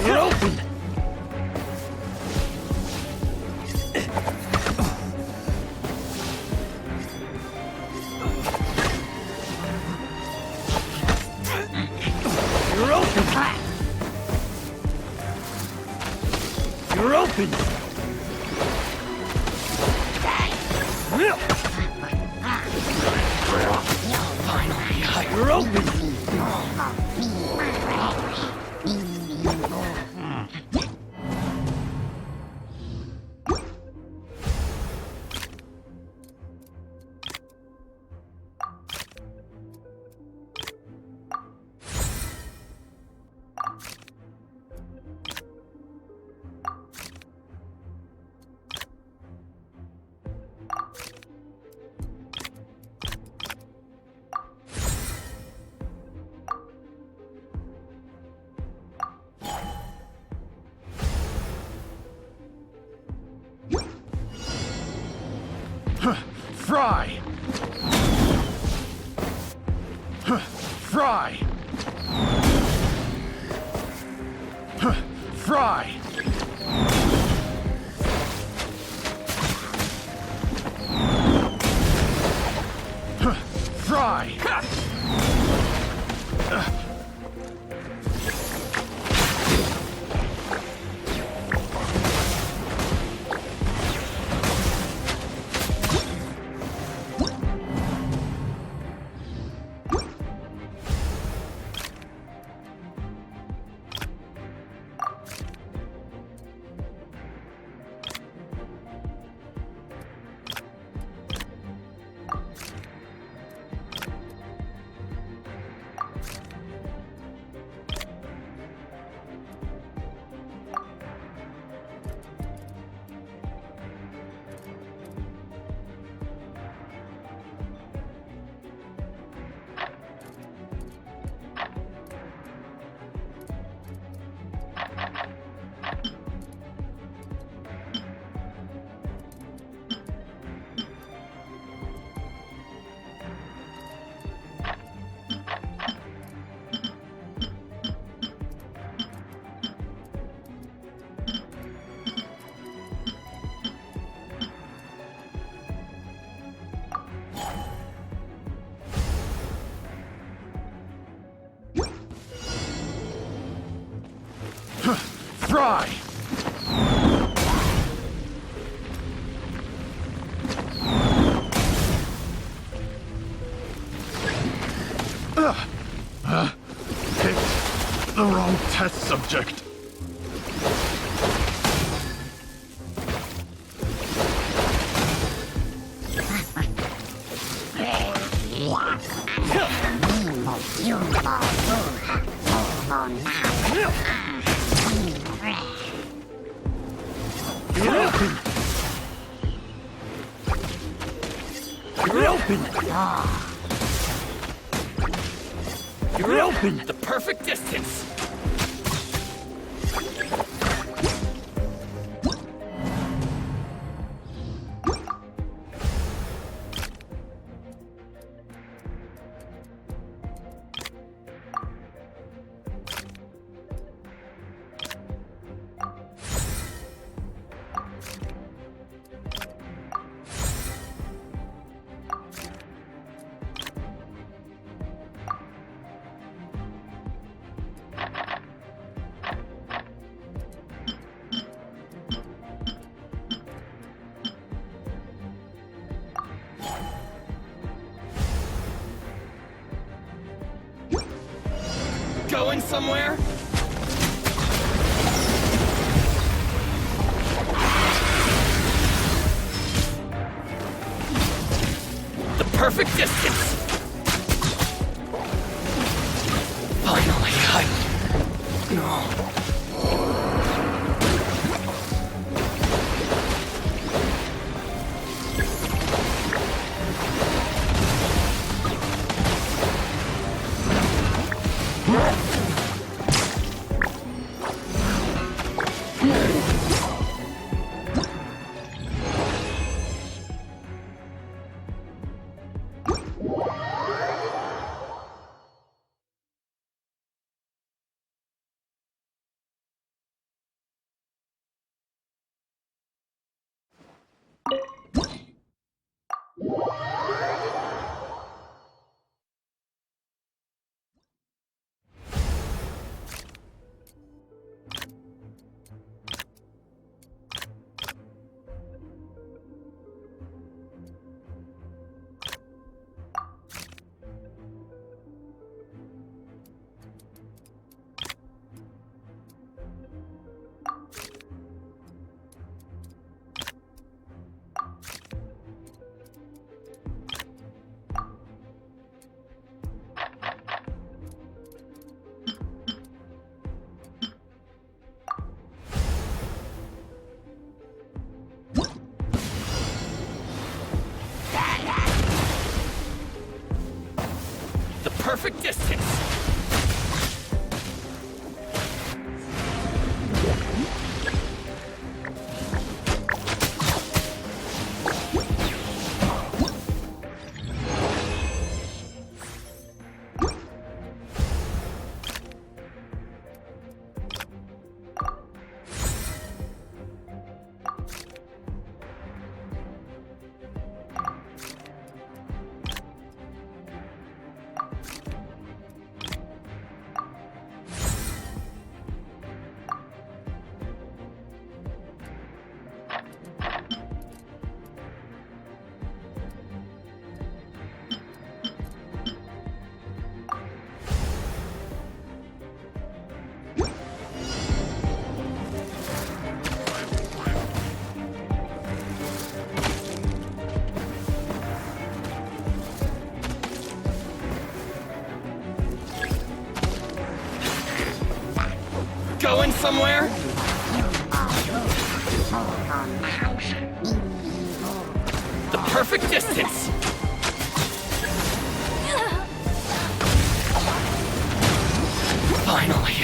You're open! You're open! Fry! Fry! Fry! Fry! test subject. You're open! You're open! The perfect distance! Going somewhere? The perfect distance! Finally, No. The perfect distance! Going somewhere? The perfect distance! Finally,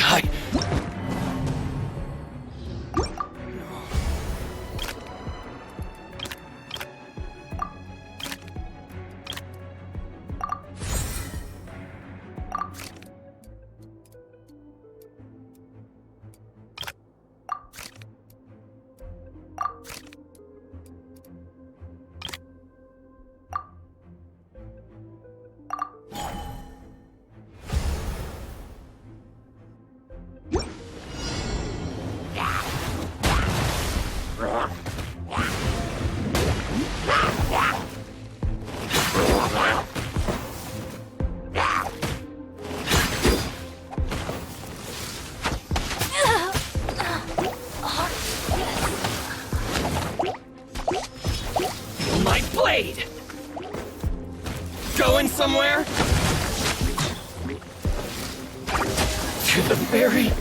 fade. Going somewhere? To the very...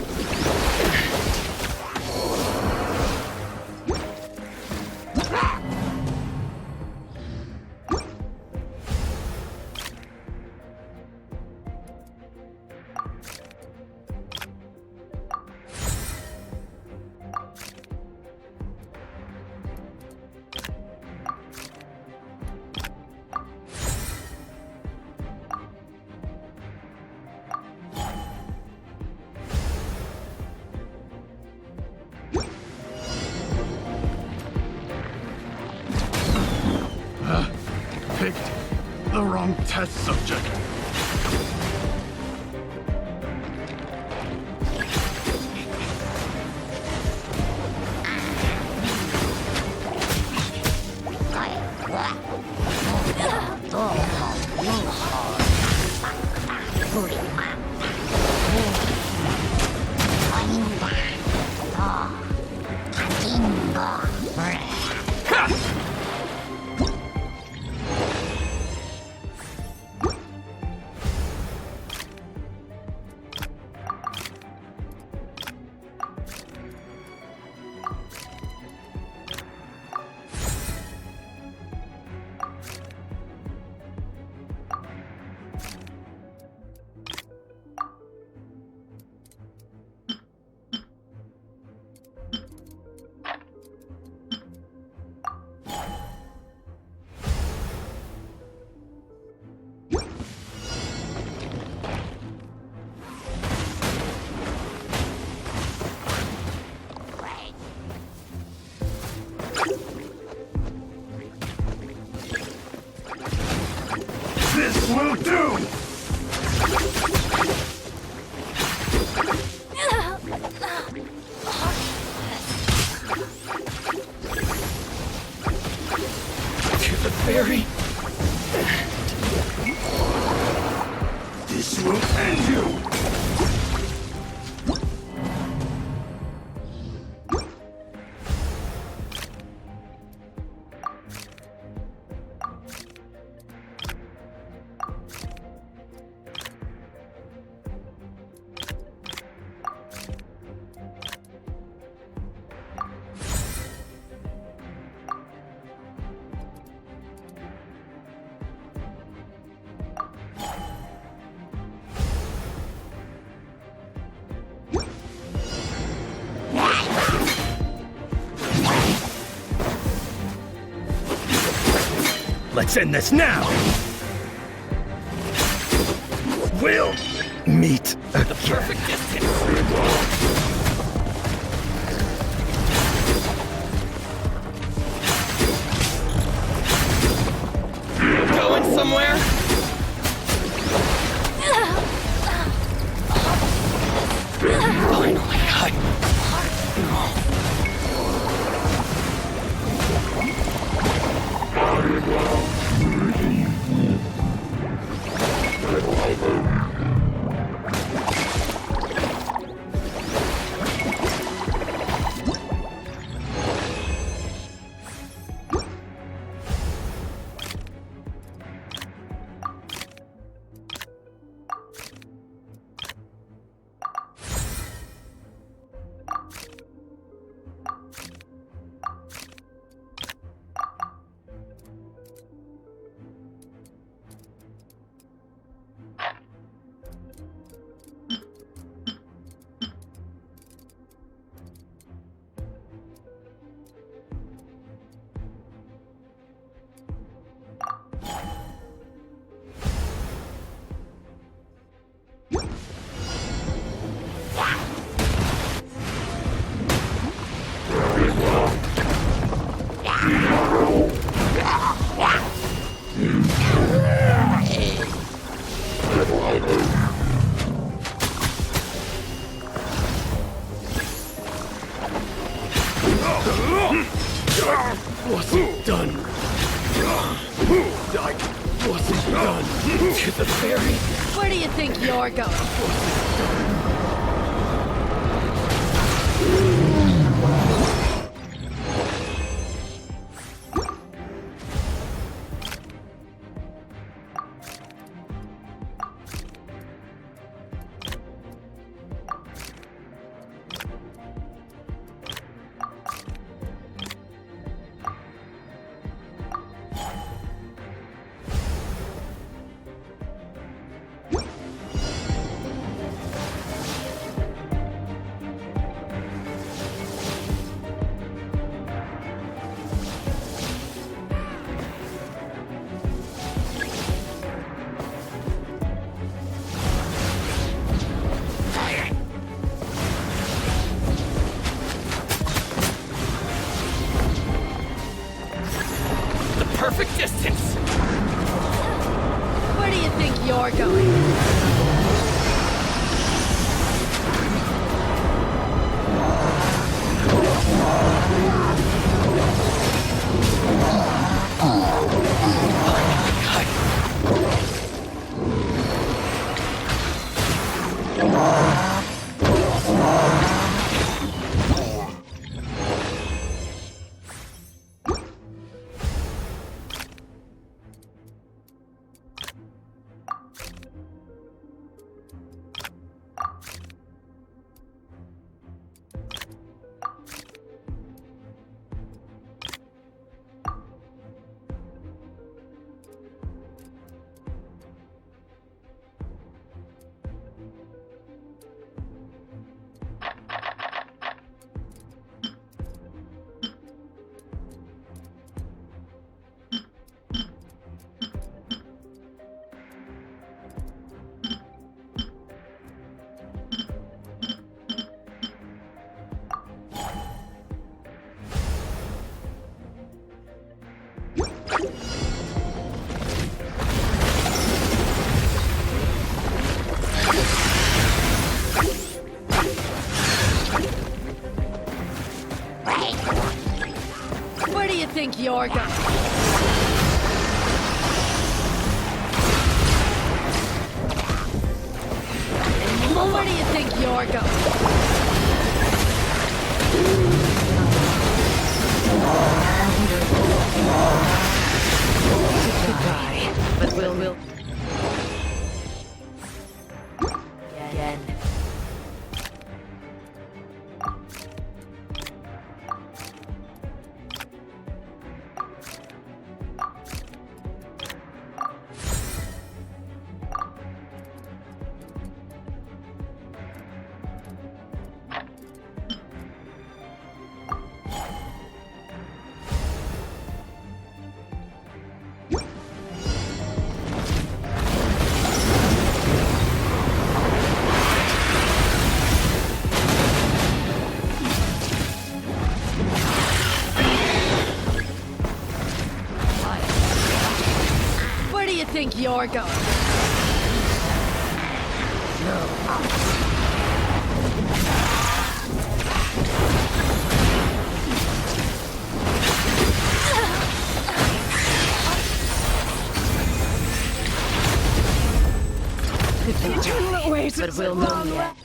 Picked the wrong test subject. This will do! To the very... This will end you! Let's end this now! We'll meet again. The perfect distance. Going somewhere? Finally, wasn't done. I wasn't done. To the very... Where do you think you're going? perfect distance! Where do you think you're going? Where do you think you're going? Where do you think you're going? Goodbye, but we'll... Again. Where do you think you're going? Goodbye, but we'll know yet.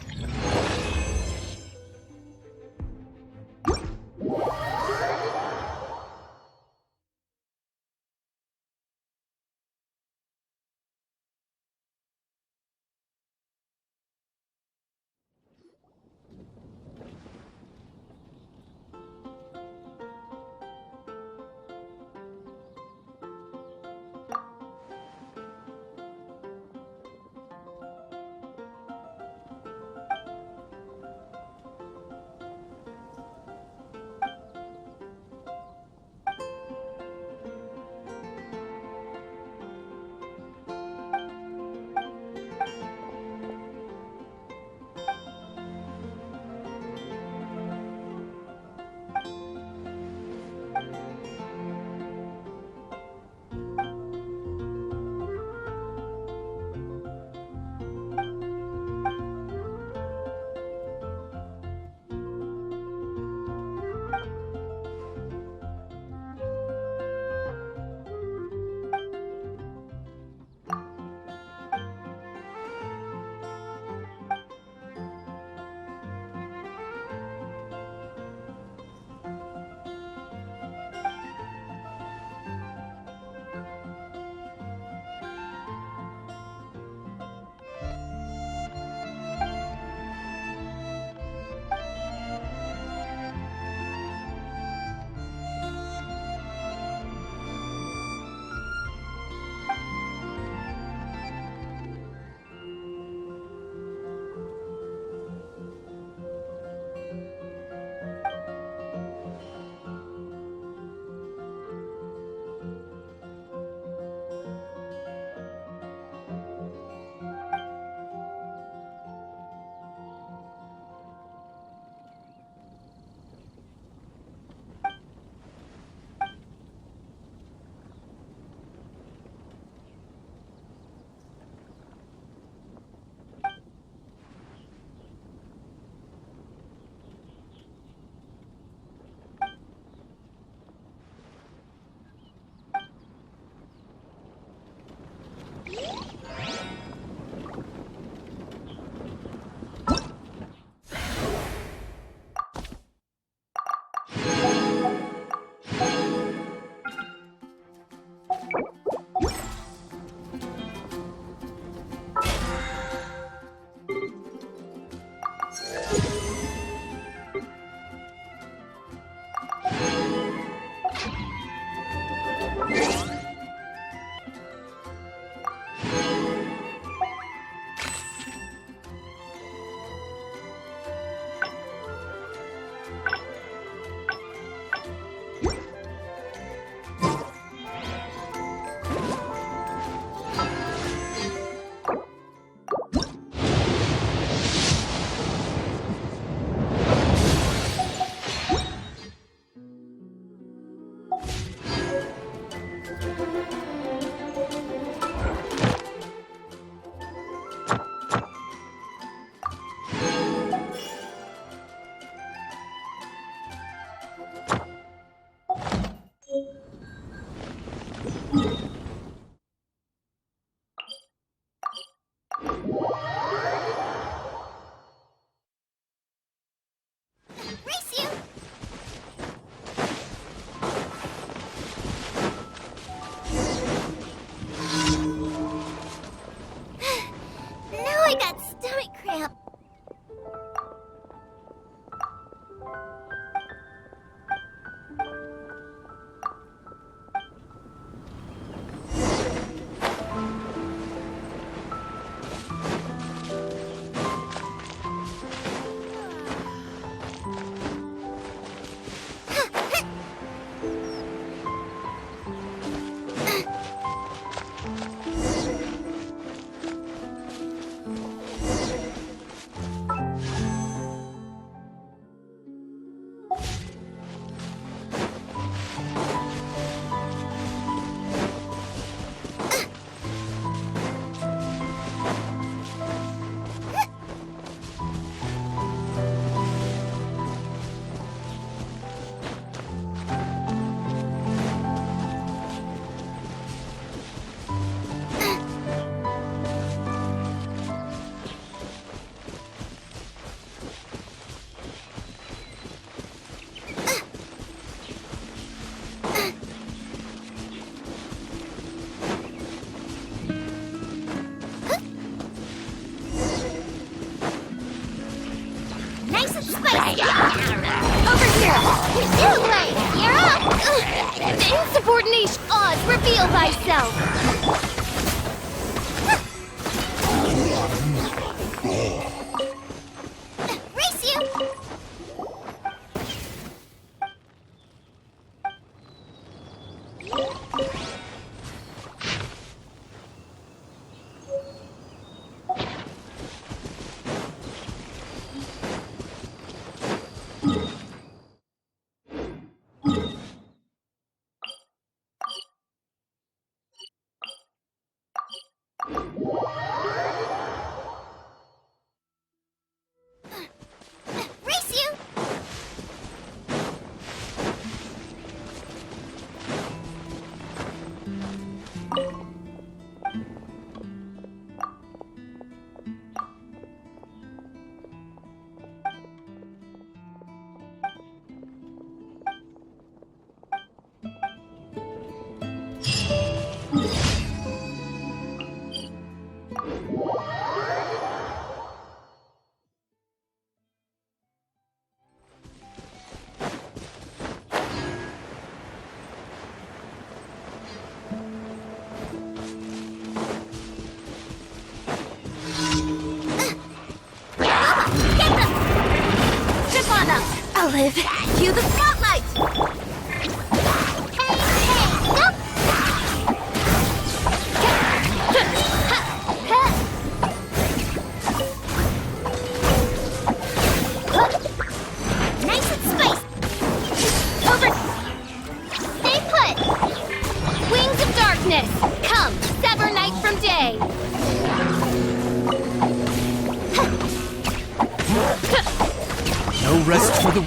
Race you! Now I got stomach cramp. Nice and spicy. Over here. Too late. You're up. Insubordination. Oz, reveal thyself. Race you. Race you! I'll live. Cue the spotlight! Hey, hey, go! Nice and spiced! Over! Stay put! Wings of darkness! Come, sever night from day! No rest for the...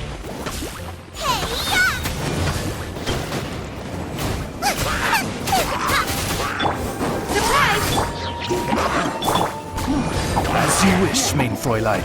As you wish, mein Fräulein.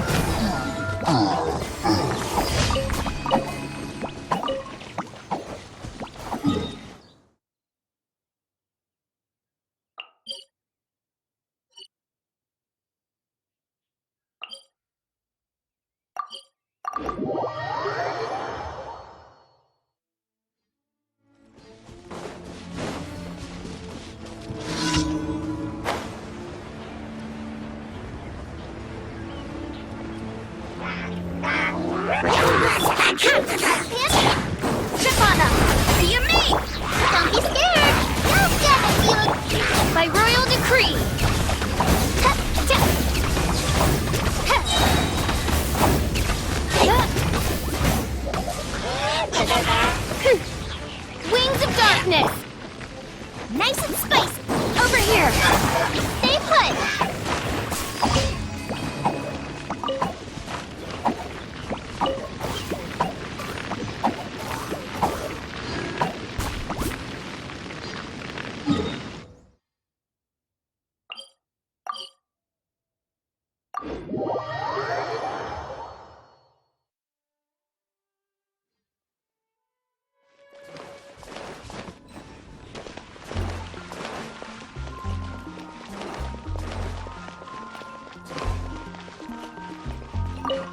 Nice and spicy. Over here. Stay put.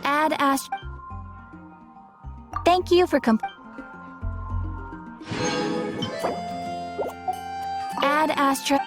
Add Astra. Thank you for Add Astra.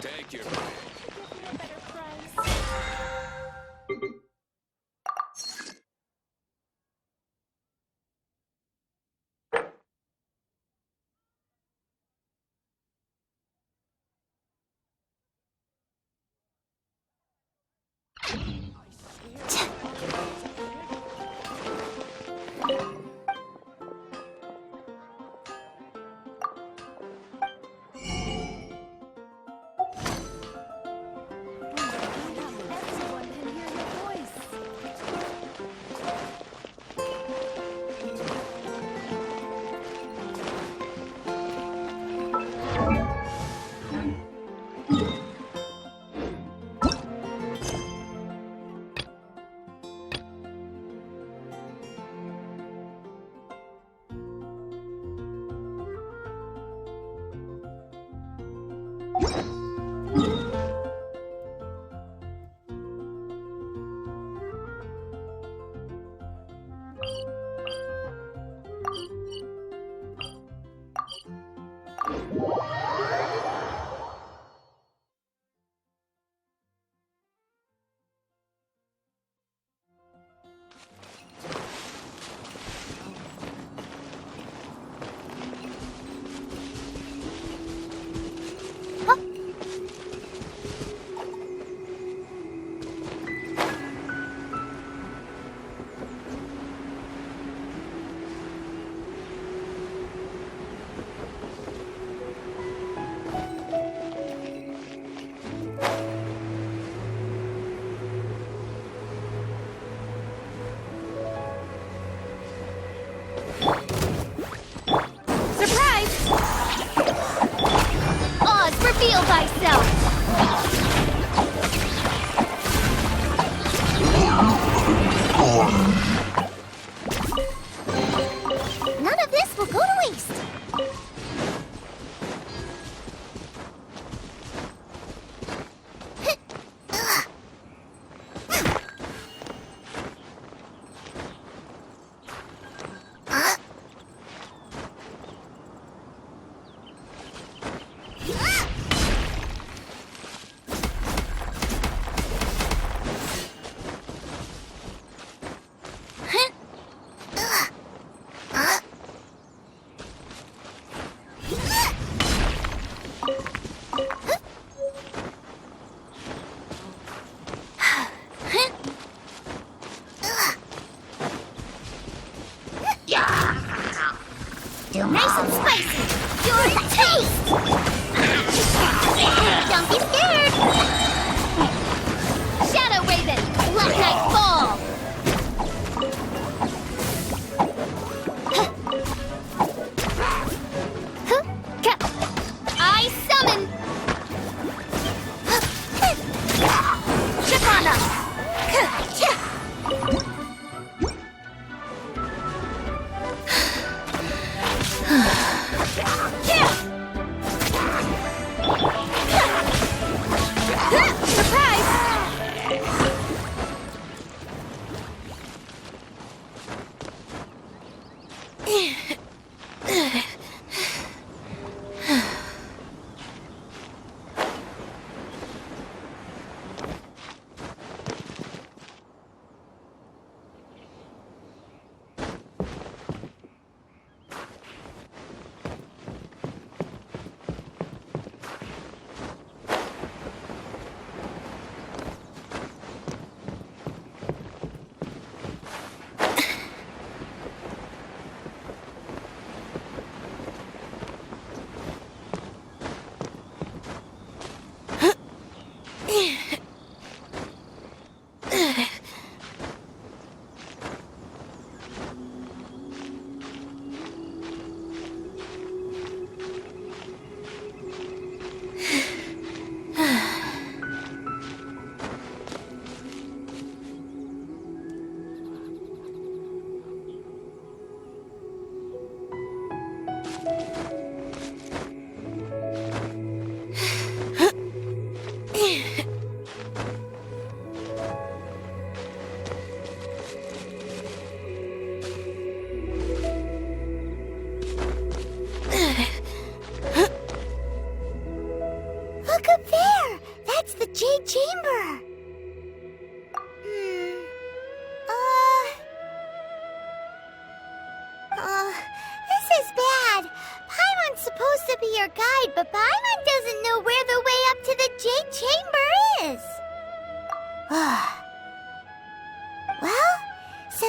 Take your Everyone can hear your voice. Reveal thyself! None of this will go to waste.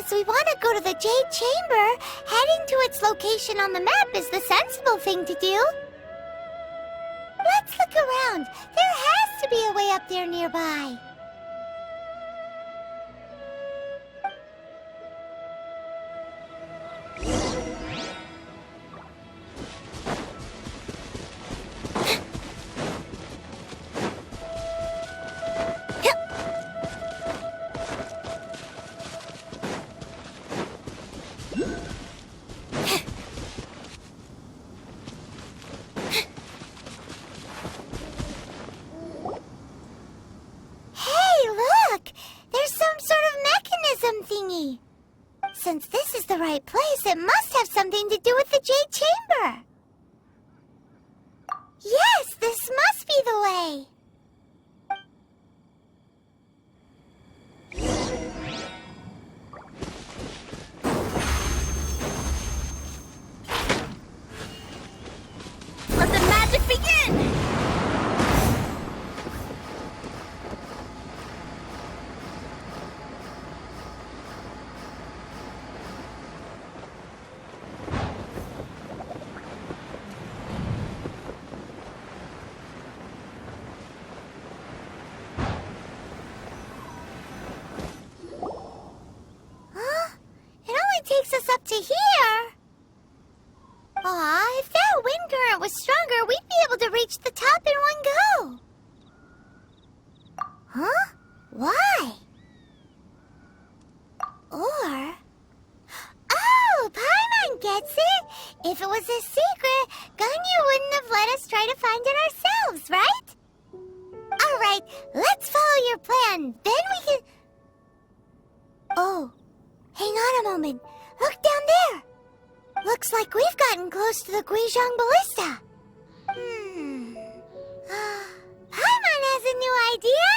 Since we want to go to the Jade Chamber, heading to its location on the map is the sensible thing to do. Let's look around. There has to be a way up there nearby. Since this is the right place, it must have something to do with the Jade Chamber. Yes, this must be the way. Let the magic begin! Takes us up to here. Aw, if that wind current was stronger, we'd be able to reach the top in one go. Huh? Why? Or... Oh, Paimon gets it! If it was a secret, Ganyu wouldn't have let us try to find it ourselves, right? Alright, let's follow your plan. Then we can... Oh, hang on a moment. Look down there! Looks like we've gotten close to the Guizhong Ballista. Paimon has a new idea!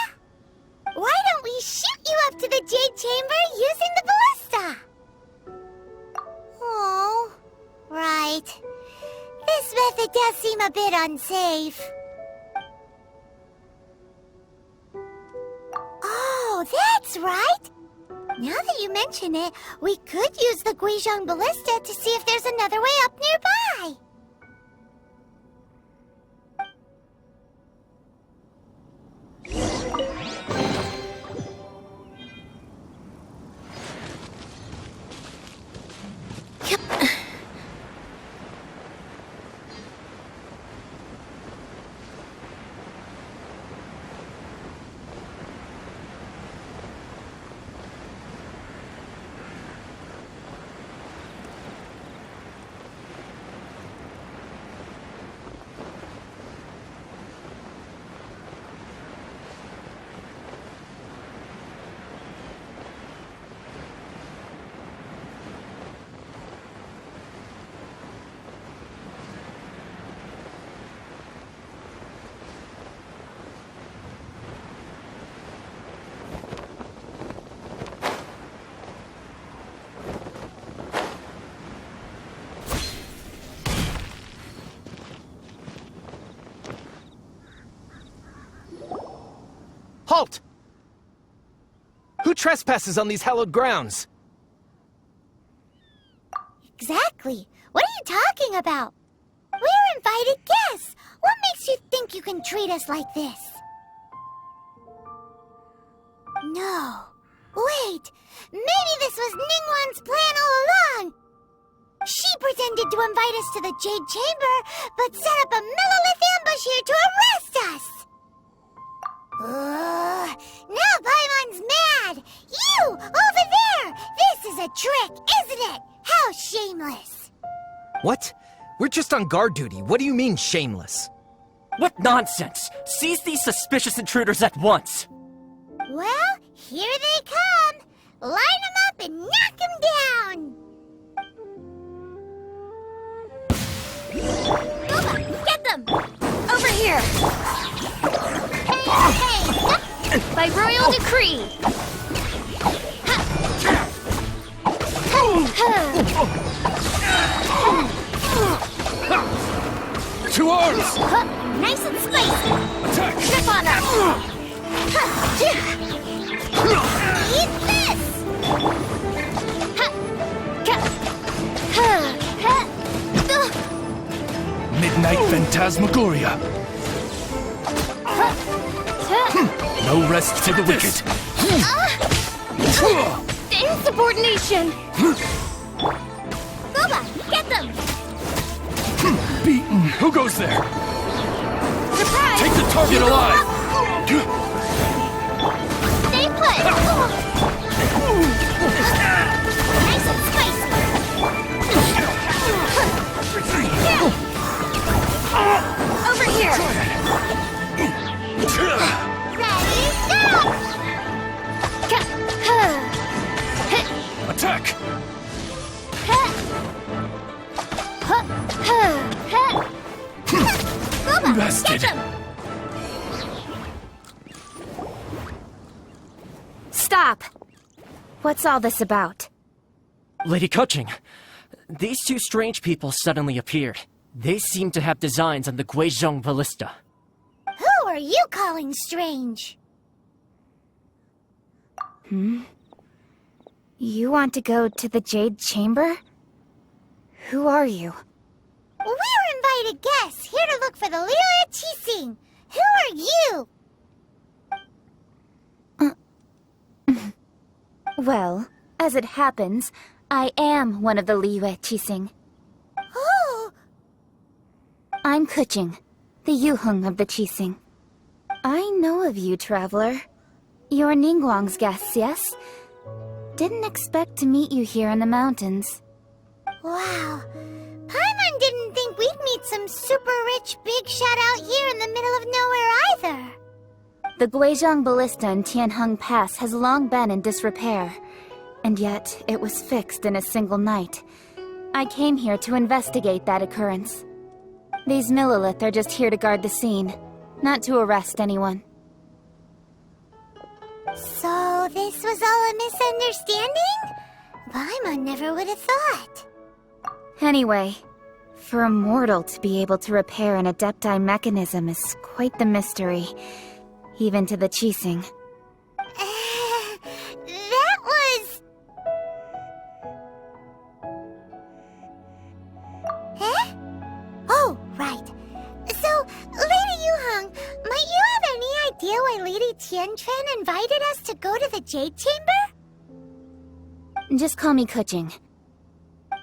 Why don't we shoot you up to the Jade Chamber using the ballista? Oh, right. This method does seem a bit unsafe. Oh, that's right! Now that you mention it, we could use the Guizhong Ballista to see if there's another way up nearby. Halt! Who trespasses on these hallowed grounds? Exactly. What are you talking about? We're invited guests. What makes you think you can treat us like this? No. Wait. Maybe this was Ningguang's plan all along. She pretended to invite us to the Jade Chamber, but set up a Millilith ambush here to arrest us. Now Paimon's mad! You! Over there! This is a trick, isn't it? How shameless! What? We're just on guard duty. What do you mean, shameless? What nonsense! Seize these suspicious intruders at once! Well, here they come! Line them up and knock them down! Nova, get them! Over here! Hey! By royal decree! To arms! Nice and spicy! Attack! Grip on her! Eat this! Phantasmagoria. No rest for the wicked. Insubordination! Booba, get them! Beaten. Who goes there? Surprise! Take the target alive. Stay put! Nice and spicy! Over here! Ready, go! Attack. Booba, Bested. get them! Stop! What's all this about? Lady Kuching, these two strange people suddenly appeared. They seem to have designs on the Guizhong Ballista. Who are you calling strange? You want to go to the Jade Chamber? Who are you? We're invited guests here to look for the Liu Qixing. Who are you? Well, as it happens, I am one of the Liu Qixing. Oh, I'm Kuching, the Yuheng of the Qixing. I know of you, traveler. You're Ningguang's guests, yes? Didn't expect to meet you here in the mountains. wow. Paimon didn't think we'd meet some super rich big shot out here in the middle of nowhere either. The Guizhong Ballista in Tianheng Pass has long been in disrepair, and yet it was fixed in a single night. I came here to investigate that occurrence. These Millilith are just here to guard the scene, not to arrest anyone. So this was all a misunderstanding? Paimon never would have thought. Anyway, for a mortal to be able to repair an Adepti mechanism is quite the mystery, even to the Qixing. That was... Eh? Oh, right. So, Lady Yuheng, might you have any idea why Lady Tianquan invited us to go to the Jade Chamber? Just call me Kuching.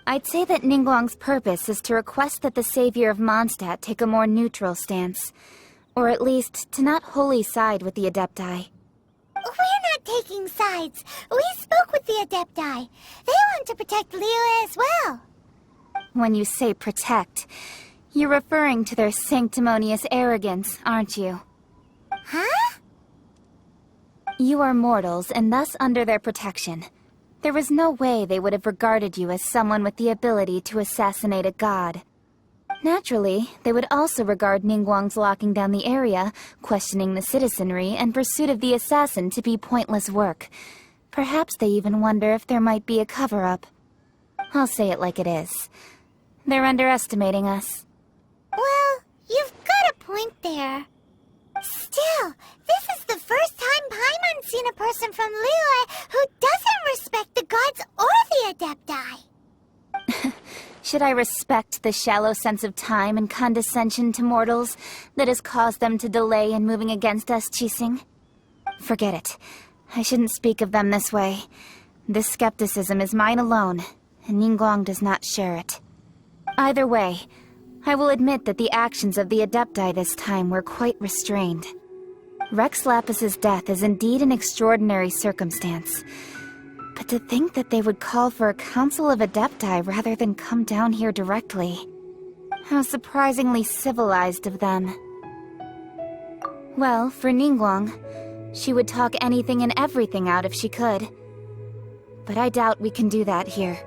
I'd say that Ningguang's purpose is to request that the savior of Mondstadt take a more neutral stance. Or at least, to not wholly side with the Adepti. We're not taking sides. We spoke with the Adepti. They want to protect Liu as well. When you say protect, you're referring to their sanctimonious arrogance, aren't you? Huh? You are mortals, and thus under their protection. There was no way they would have regarded you as someone with the ability to assassinate a god. Naturally, they would also regard Ningguang's locking down the area, questioning the citizenry, and pursuit of the assassin to be pointless work. Perhaps they even wonder if there might be a cover-up. I'll say it like it is. They're underestimating us. Well, you've got a point there. Still, this is the first time Paimon's seen a person from Liyue who doesn't respect the gods or the Adepti. Should I respect the shallow sense of time and condescension to mortals that has caused them to delay in moving against us, Qixing? Forget it. I shouldn't speak of them this way. This skepticism is mine alone, and Ningguang does not share it. Either way, I will admit that the actions of the Adepti this time were quite restrained. Rex Lapis's death is indeed an extraordinary circumstance. But to think that they would call for a council of Adepti rather than come down here directly. How surprisingly civilized of them. Well, for Ningguang, she would talk anything and everything out if she could. But I doubt we can do that here.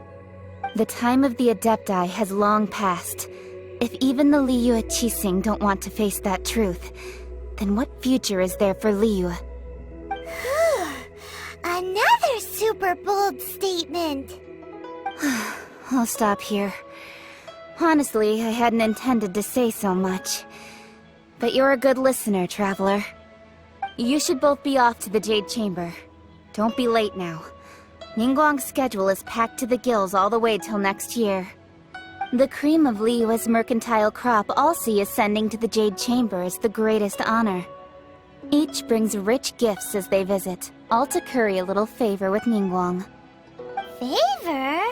The time of the Adepti has long passed. If even the Liyue Qixing don't want to face that truth, then what future is there for Liyue? Another super bold statement. I'll stop here. Honestly, I hadn't intended to say so much. But you're a good listener, traveler. You should both be off to the Jade Chamber. Don't be late now. Ningguang's schedule is packed to the gills all the way till next year. The cream of Liyue's mercantile crop all see ascending to the Jade Chamber as the greatest honor. Each brings rich gifts as they visit, all to curry a little favor with Ningguang. Favor?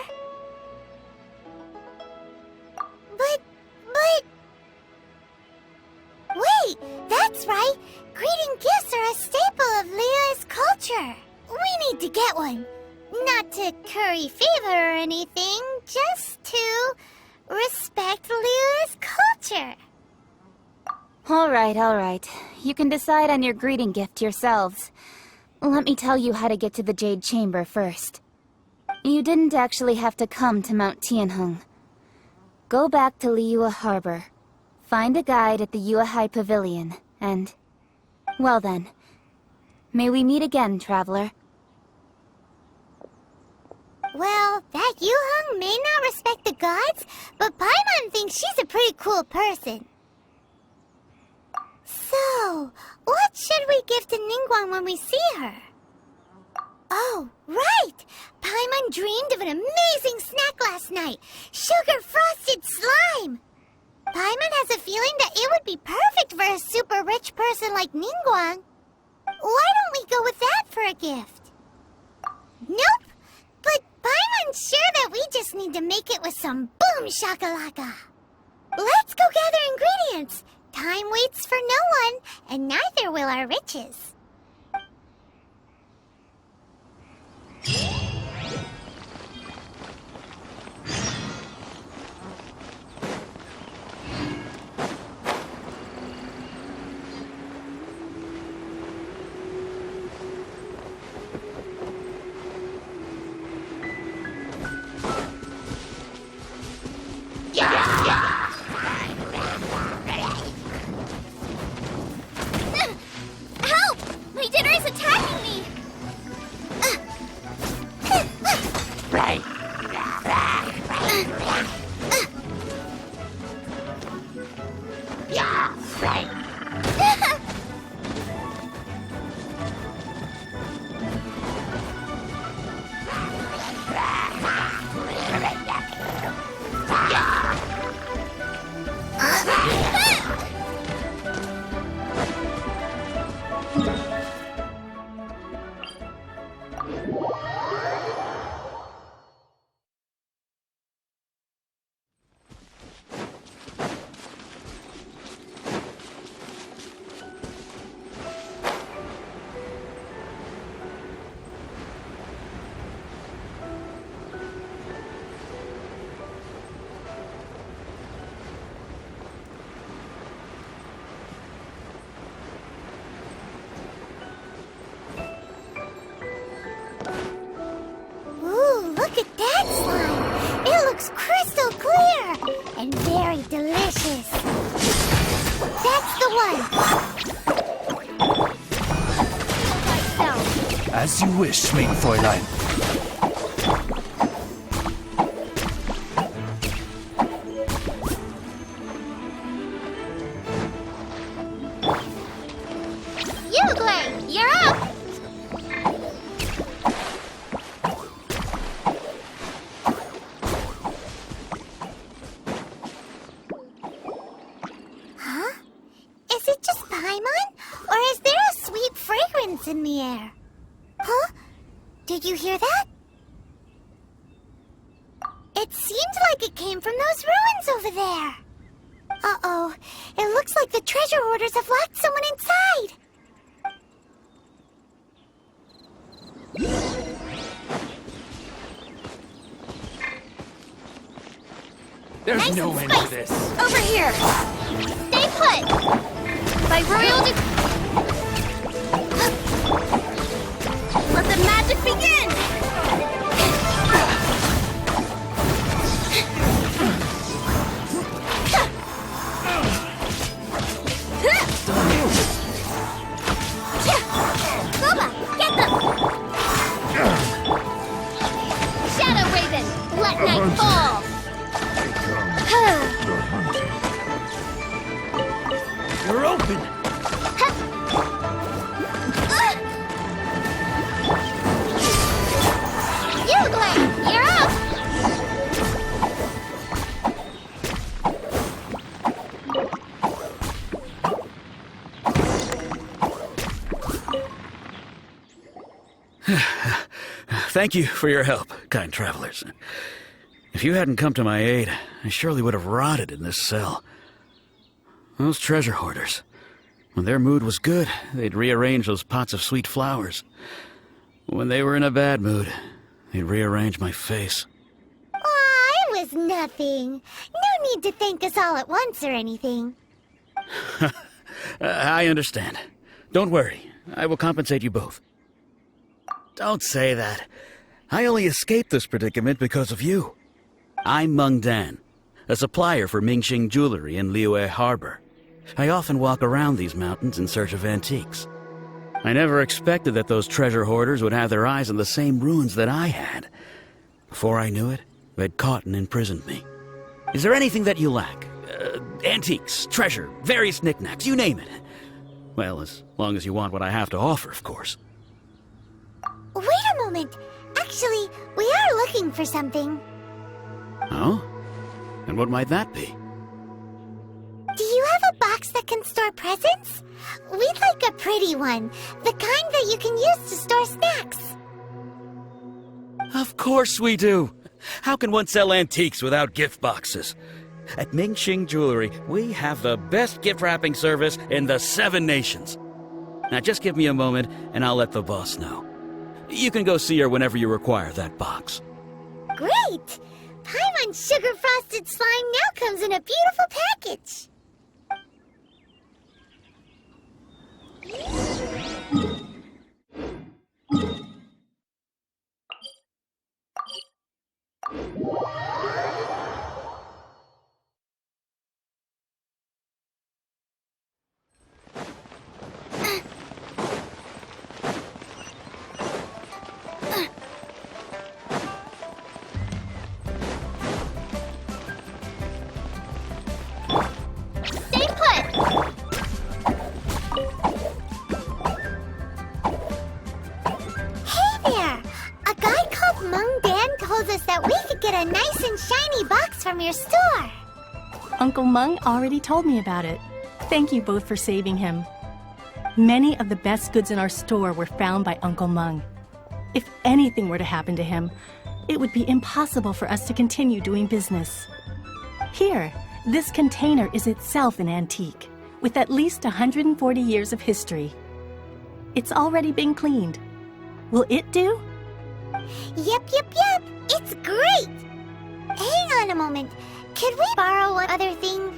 But... Wait, that's right! Greeting gifts are a staple of Liyue's culture! We need to get one! Not to curry favor or anything, just to respect Liyue's culture! Alright. You can decide on your greeting gift yourselves. Let me tell you how to get to the Jade Chamber first. You didn't actually have to come to Mount Tianheng. Go back to Liyue Harbor. Find a guide at the Yuehai Pavilion, and... well then. May we meet again, traveler. Well, that Yuheng may not respect the gods, but Paimon thinks she's a pretty cool person. So, what should we give to Ningguang when we see her? Oh, right! Paimon dreamed of an amazing snack last night! Sugar-frosted slime! Paimon has a feeling that it would be perfect for a super rich person like Ningguang. Why don't we go with that for a gift? Nope! But Paimon's sure that we just need to make it with some boom shakalaka. Let's go gather ingredients! Time waits for no one, and neither will our riches. Help! My dinner is attacking me! Look at that slime! It looks crystal clear! And very delicious! That's the one! As you wish, main Fräulein. Yugling, you're up! Huh? Is it just Paimon? Or is there a sweet fragrance in the air? Huh? Did you hear that? It seemed like it came from those ruins over there. Uh-oh. It looks like the treasure hoarders have locked someone inside. There's Nice no and end to spicy. this. Over here! Stay put! By royal let the magic begin! Boba, get them! Shadow Raven, let night fall! You're open! Yugling, you're up! Thank you for your help, kind travelers. If you hadn't come to my aid, I surely would have rotted in this cell. Those treasure hoarders. When their mood was good, they'd rearrange those pots of sweet flowers. When they were in a bad mood, they'd rearrange my face. Aw, it was nothing. No need to thank us all at once or anything. I understand. Don't worry. I will compensate you both. Don't say that. I only escaped this predicament because of you. I'm Meng Dan, a supplier for Mingxing Jewelry in Liyue Harbor. I often walk around these mountains in search of antiques. I never expected that those treasure hoarders would have their eyes on the same ruins that I had. Before I knew it, they'd caught and imprisoned me. Is there anything that you lack? Antiques, treasure, various knickknacks, you name it. Well, as long as you want what I have to offer, of course. Wait a moment. Actually, we are looking for something. Oh? And what might that be? Do you have a box that can store presents? We'd like a pretty one. The kind that you can use to store snacks. Of course we do. How can one sell antiques without gift boxes? At Mingxing Jewelry, we have the best gift wrapping service in the 7 nations. Now just give me a moment and I'll let the boss know. You can go see her whenever you require that box. Great! Paimon Sugar Frosted Slime now comes in a beautiful package. Stay put! Hey there! A guy called Meng Dan told us that we could get a nice and shiny box from your store. Uncle Meng already told me about it. Thank you both for saving him. Many of the best goods in our store were found by Uncle Meng. If anything were to happen to him, it would be impossible for us to continue doing business. Here, this container is itself an antique, with at least 140 years of history. It's already been cleaned. Will it do? Yep. It's great! Hang on a moment. Could we borrow one other thing?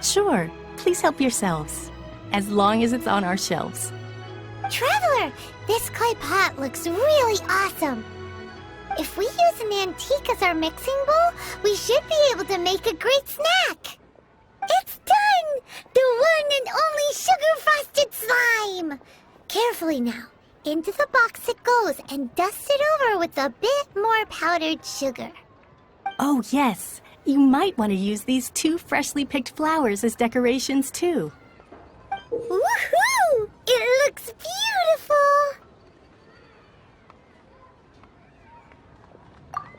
Sure, please help yourselves, as long as it's on our shelves. Traveler, this clay pot looks really awesome. If we use an antique as our mixing bowl, we should be able to make a great snack. It's done! The one and only sugar-frosted slime! Carefully now. Into the box it goes and dust it over with a bit more powdered sugar. Oh yes, you might want to use these 2 freshly picked flowers as decorations too. Woohoo! It looks beautiful!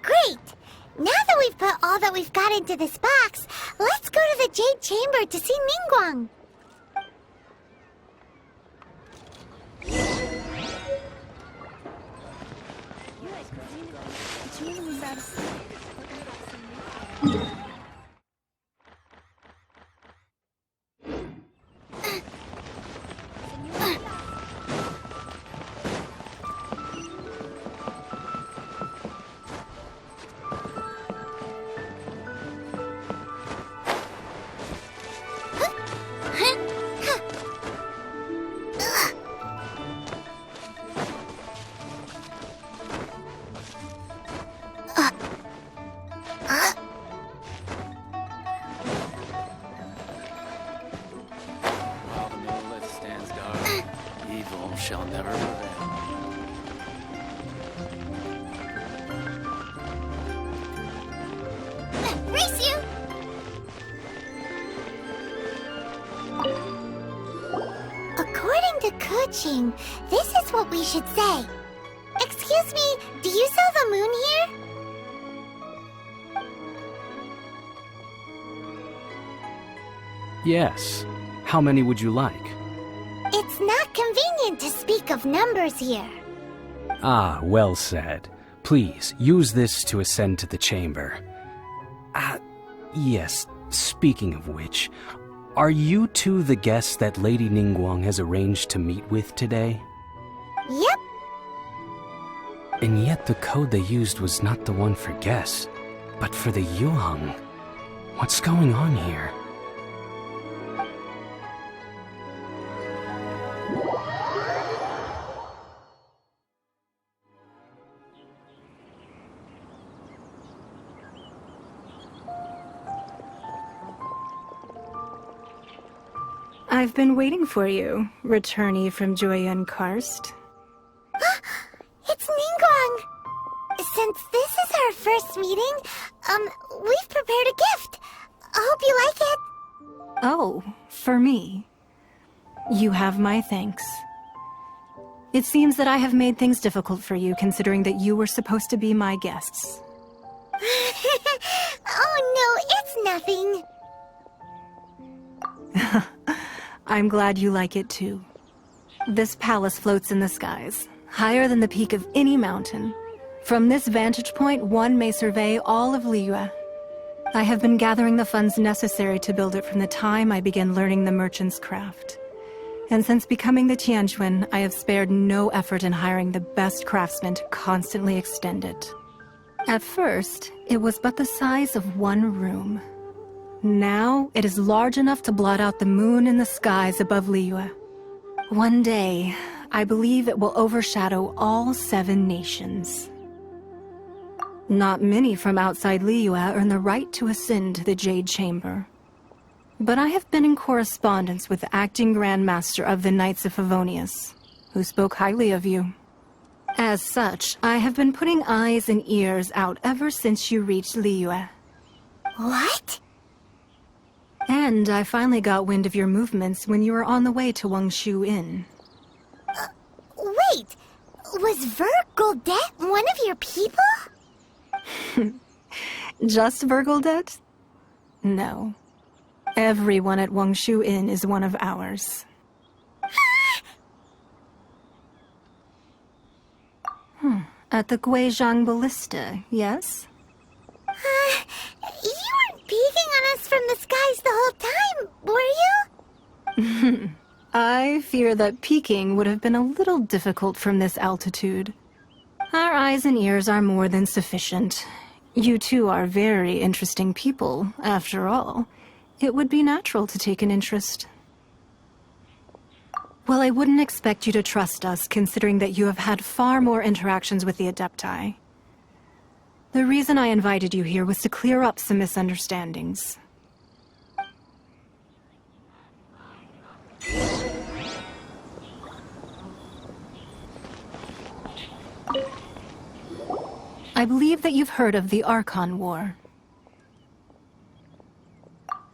Great! Now that we've put all that we've got into this box, let's go to the Jade Chamber to see Ningguang. While the monolith stands guard, evil shall never prevail. Race you! According to Kuching, this is what we should say. Excuse me, do you sell the moon here? Yes. How many would you like? It's not convenient to speak of numbers here. Ah, well said. Please, use this to ascend to the chamber. Yes, speaking of which, are you two the guests that Lady Ningguang has arranged to meet with today? Yep. And yet the code they used was not the one for guests, but for the Yuheng. What's going on here? I've been waiting for you, returnee from Joyun Karst. It's Ningguang! Since this is our first meeting, we've prepared a gift. I hope you like it. Oh, for me. You have my thanks. It seems that I have made things difficult for you, considering that you were supposed to be my guests. Oh no, it's nothing. I'm glad you like it too. This palace floats in the skies, higher than the peak of any mountain. From this vantage point, one may survey all of Liyue. I have been gathering the funds necessary to build it from the time I began learning the merchant's craft. And since becoming the Tianquan, I have spared no effort in hiring the best craftsmen to constantly extend it. At first, it was but the size of one room. Now, it is large enough to blot out the moon in the skies above Liyue. One day, I believe it will overshadow all 7 nations. Not many from outside Liyue earn the right to ascend to the Jade Chamber. But I have been in correspondence with the acting Grand Master of the Knights of Favonius, who spoke highly of you. As such, I have been putting eyes and ears out ever since you reached Liyue. What? And I finally got wind of your movements when you were on the way to Wangshu Inn. Wait! Was Vergoldet one of your people? Just Vergoldet? No. Everyone at Wangshu Inn is one of ours. At the Guizhang Ballista, yes? You weren't peeking on us from the skies the whole time, were you? I fear that peeking would have been a little difficult from this altitude. Our eyes and ears are more than sufficient. You two are very interesting people, after all. It would be natural to take an interest. Well, I wouldn't expect you to trust us, considering that you have had far more interactions with the Adepti. The reason I invited you here was to clear up some misunderstandings. I believe that you've heard of the Archon War.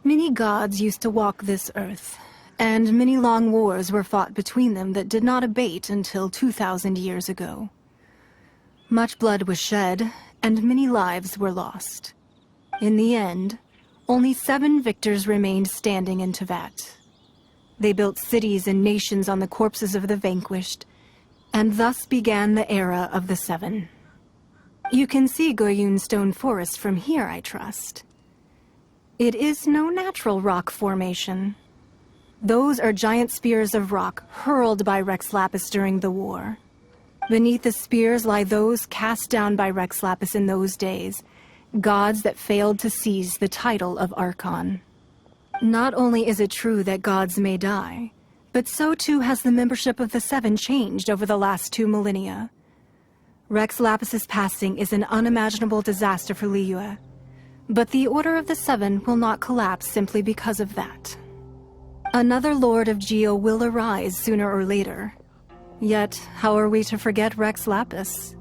Many gods used to walk this earth, and many long wars were fought between them that did not abate until 2,000 years ago. Much blood was shed, and many lives were lost. In the end, only 7 victors remained standing in Tevat. They built cities and nations on the corpses of the vanquished, and thus began the era of the 7. You can see Goyun Stone Forest from here, I trust. It is no natural rock formation. Those are giant spears of rock hurled by Rex Lapis during the war. Beneath the spears lie those cast down by Rex Lapis in those days, gods that failed to seize the title of Archon. Not only is it true that gods may die, but so too has the membership of the 7 changed over the last 2 millennia. Rex Lapis's passing is an unimaginable disaster for Liyue, but the Order of the 7 will not collapse simply because of that. Another Lord of Geo will arise sooner or later. Yet, how are we to forget Rex Lapis?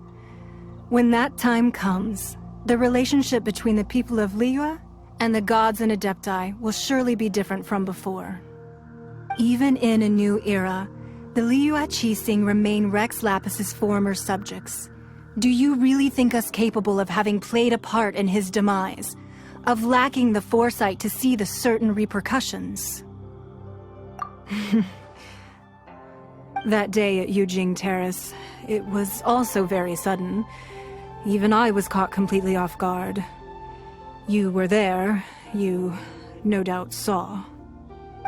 When that time comes, the relationship between the people of Liyue and the gods and Adepti will surely be different from before. Even in a new era, the Liyue Qixing remain Rex Lapis's former subjects. Do you really think us capable of having played a part in his demise? Of lacking the foresight to see the certain repercussions? That day at Yujing Terrace, it was also very sudden. Even I was caught completely off guard. You were there, you no doubt saw.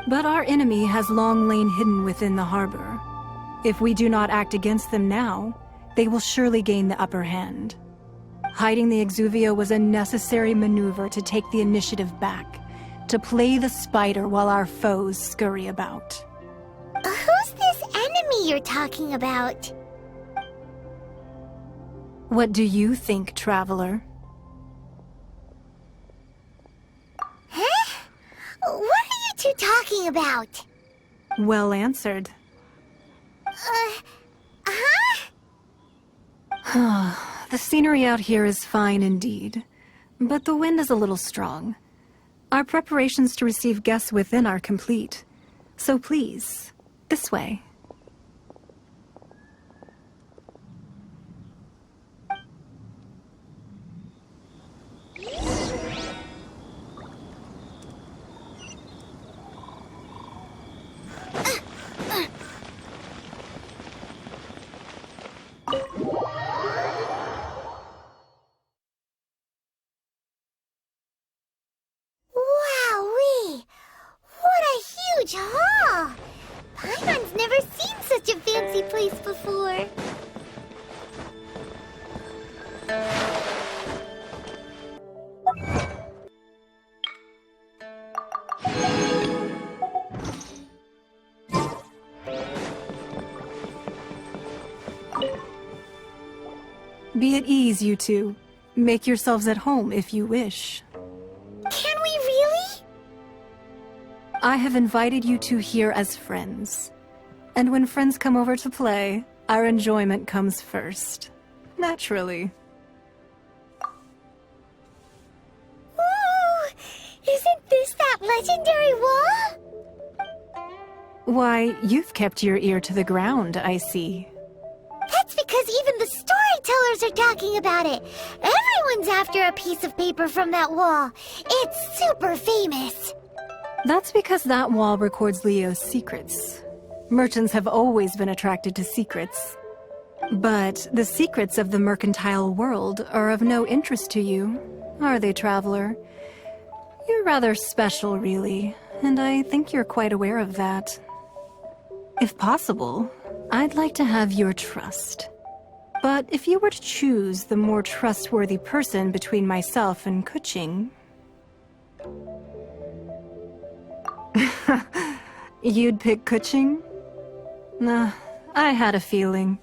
But our enemy has long lain hidden within the harbor. If we do not act against them now, they will surely gain the upper hand. Hiding the Exuvia was a necessary maneuver to take the initiative back, to play the spider while our foes scurry about. Who's this enemy you're talking about? What do you think, Traveler? Huh? What are you two talking about? Well answered. The scenery out here is fine indeed, but the wind is a little strong. Our preparations to receive guests within are complete, so please, this way. Wowee! What a huge hall! Paimon's never seen such a fancy place before. Be at ease, you two. Make yourselves at home if you wish. Can we really? I have invited you two here as friends. And when friends come over to play, our enjoyment comes first. Naturally. Ooh! Isn't this that legendary wall? Why, you've kept your ear to the ground, I see. That's because even the storytellers are talking about it. Everyone's after a piece of paper from that wall. It's super famous. That's because that wall records Leo's secrets. Merchants have always been attracted to secrets. But the secrets of the mercantile world are of no interest to you, are they, Traveler? You're rather special, really, and I think you're quite aware of that. If possible, I'd like to have your trust. But if you were to choose the more trustworthy person between myself and Kuching... You'd pick Kuching? Nah, I had a feeling.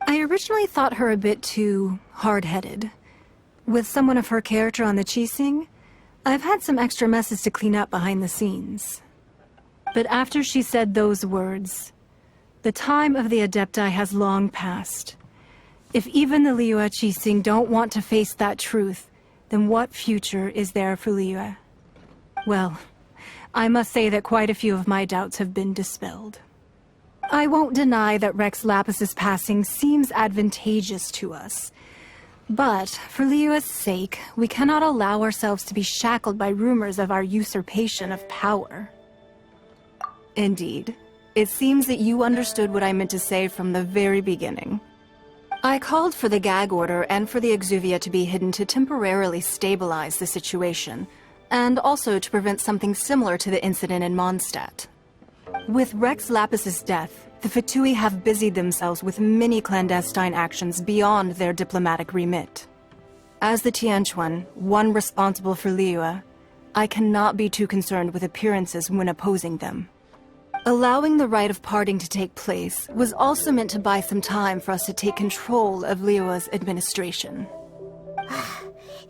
I originally thought her a bit too hard-headed. With someone of her character on the Qixing, I've had some extra messes to clean up behind the scenes. But after she said those words, the time of the Adepti has long passed. If even the Liyue Qixing don't want to face that truth, then what future is there for Liyue? Well, I must say that quite a few of my doubts have been dispelled. I won't deny that Rex Lapis's passing seems advantageous to us. But, for Liyue's sake, we cannot allow ourselves to be shackled by rumors of our usurpation of power. Indeed. It seems that you understood what I meant to say from the very beginning. I called for the gag order and for the Exuvia to be hidden to temporarily stabilize the situation, and also to prevent something similar to the incident in Mondstadt. With Rex Lapis's death, the Fatui have busied themselves with many clandestine actions beyond their diplomatic remit. As the Tianquan, one responsible for Liyue, I cannot be too concerned with appearances when opposing them. Allowing the rite of parting to take place was also meant to buy some time for us to take control of Liyue's administration.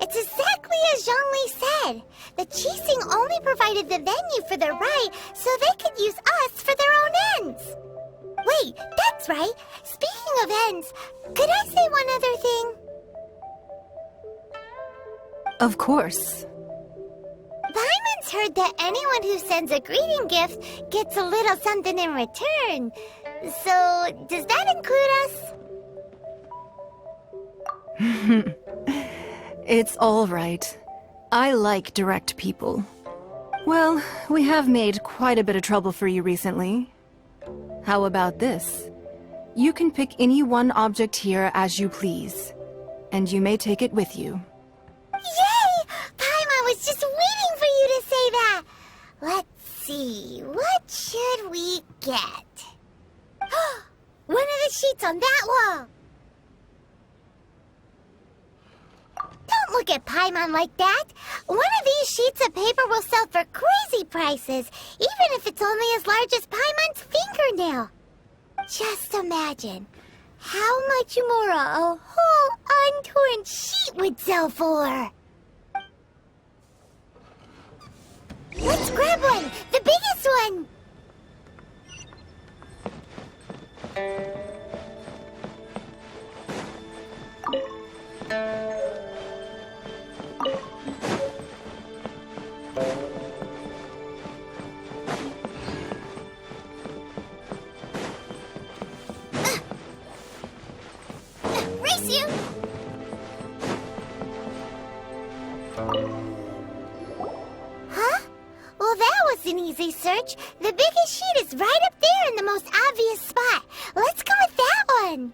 It's exactly as Zhongli said. The Qixing only provided the venue for their rite so they could use us for their own ends. Wait, that's right. Speaking of ends, could I say one other thing? Of course. Paimon's heard that anyone who sends a greeting gift gets a little something in return. So, does that include us? It's all right. I like direct people. Well, we have made quite a bit of trouble for you recently. How about this? You can pick any one object here as you please, and you may take it with you. Yay! Paimon was just waiting for you to say that! Let's see, what should we get? One of the sheets on that wall! Don't look at Paimon like that! One of these sheets of paper will sell for crazy prices, even if it's only as large as Paimon's fingernail. Just imagine how much more a whole untorn sheet would sell for. Let's grab one! The biggest one! Race you! Huh? Well, that was an easy search. The biggest sheet is right up there in the most obvious spot. Let's go with that one.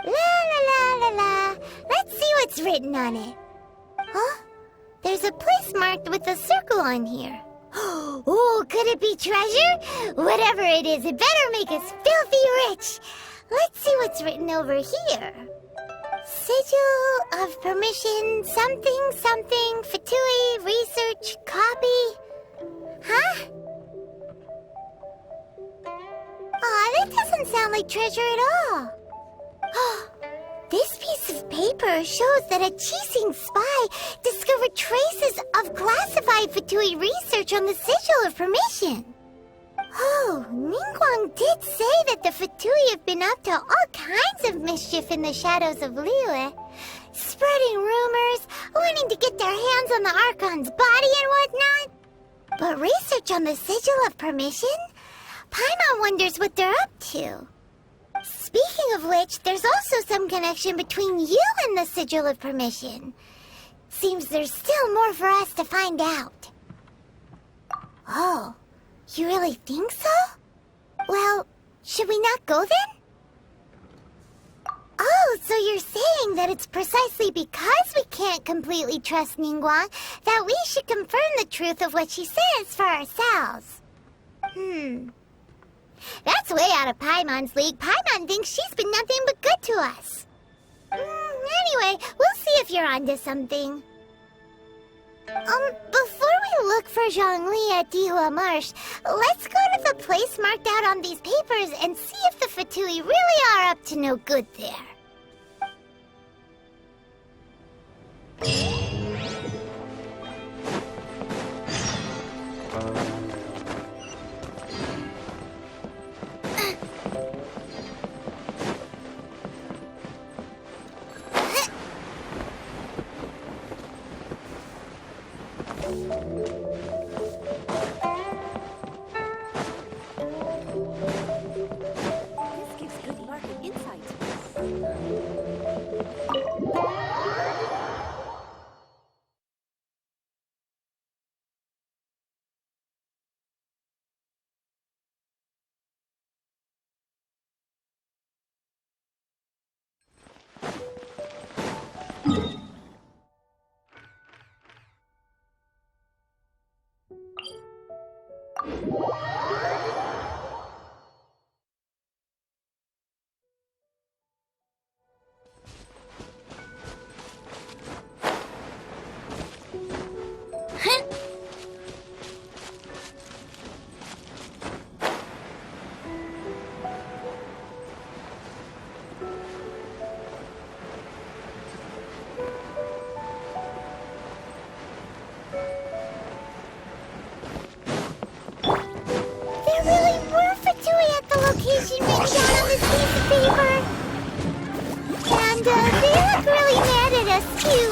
La la la la la. Let's see what's written on it. Huh? There's a place marked with a circle on here. Oh, could it be treasure? Whatever it is, it better make us filthy rich. Let's see what's written over here. Sigil of permission, something, something, Fatui, research, copy. Huh? Aw, that doesn't sound like treasure at all. This piece of paper shows that a Qixing spy discovered traces of classified Fatui research on the Sigil of Permission. Oh, Ningguang did say that the Fatui have been up to all kinds of mischief in the shadows of Liyue, spreading rumors, wanting to get their hands on the Archon's body and whatnot. But research on the Sigil of Permission? Paimon wonders what they're up to. Speaking of which, there's also some connection between you and the Sigil of Permission. Seems there's still more for us to find out. Oh, you really think so? Well, should we not go then? Oh, so you're saying that it's precisely because we can't completely trust Ningguang that we should confirm the truth of what she says for ourselves. That's way out of Paimon's league. Paimon thinks she's been nothing but good to us. Anyway, we'll see if you're onto something. Before we look for Zhongli at Dihua Marsh, let's go to the place marked out on these papers and see if the Fatui really are up to no good there. This gives good market insight. Location written down on this piece of paper. And they look really mad at us too.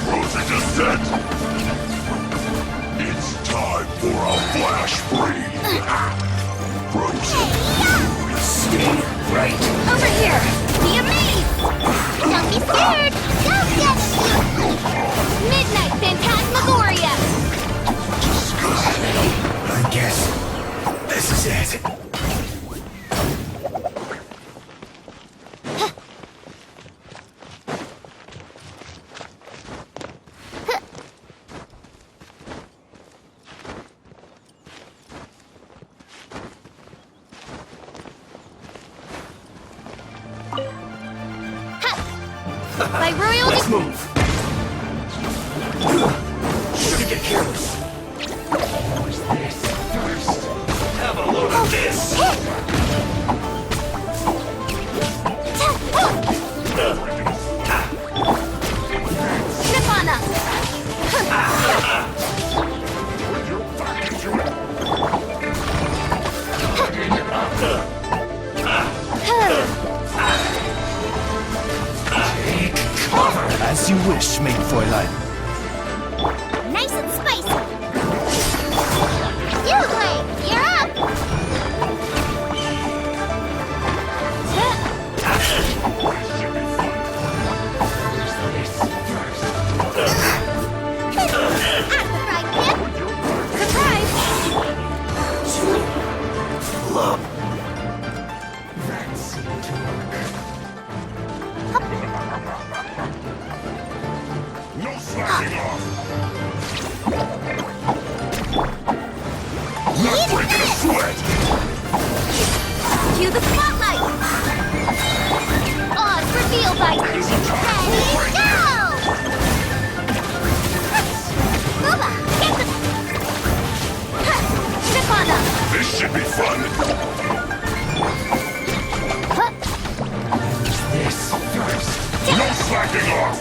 Rosy descent! It's time for a flash freeze! Rosy, stay right Over here! Be amazed! Don't be scared! Go Yes! Midnight Phantasmagoria! I guess this is it. By royal Let's move. Shouldn't get careless. Have a load of this. Trip on us! As you wish, main Fräulein. Nice and spicy! You, Blake! You're up! At the frying pan! Surprise! Love. No slacking off. Not breaking a sweat. Cue the spotlight! Odds reveal by... Ready, go! Move on! Get the... Trip on them! This should be fun. This first. No slacking off.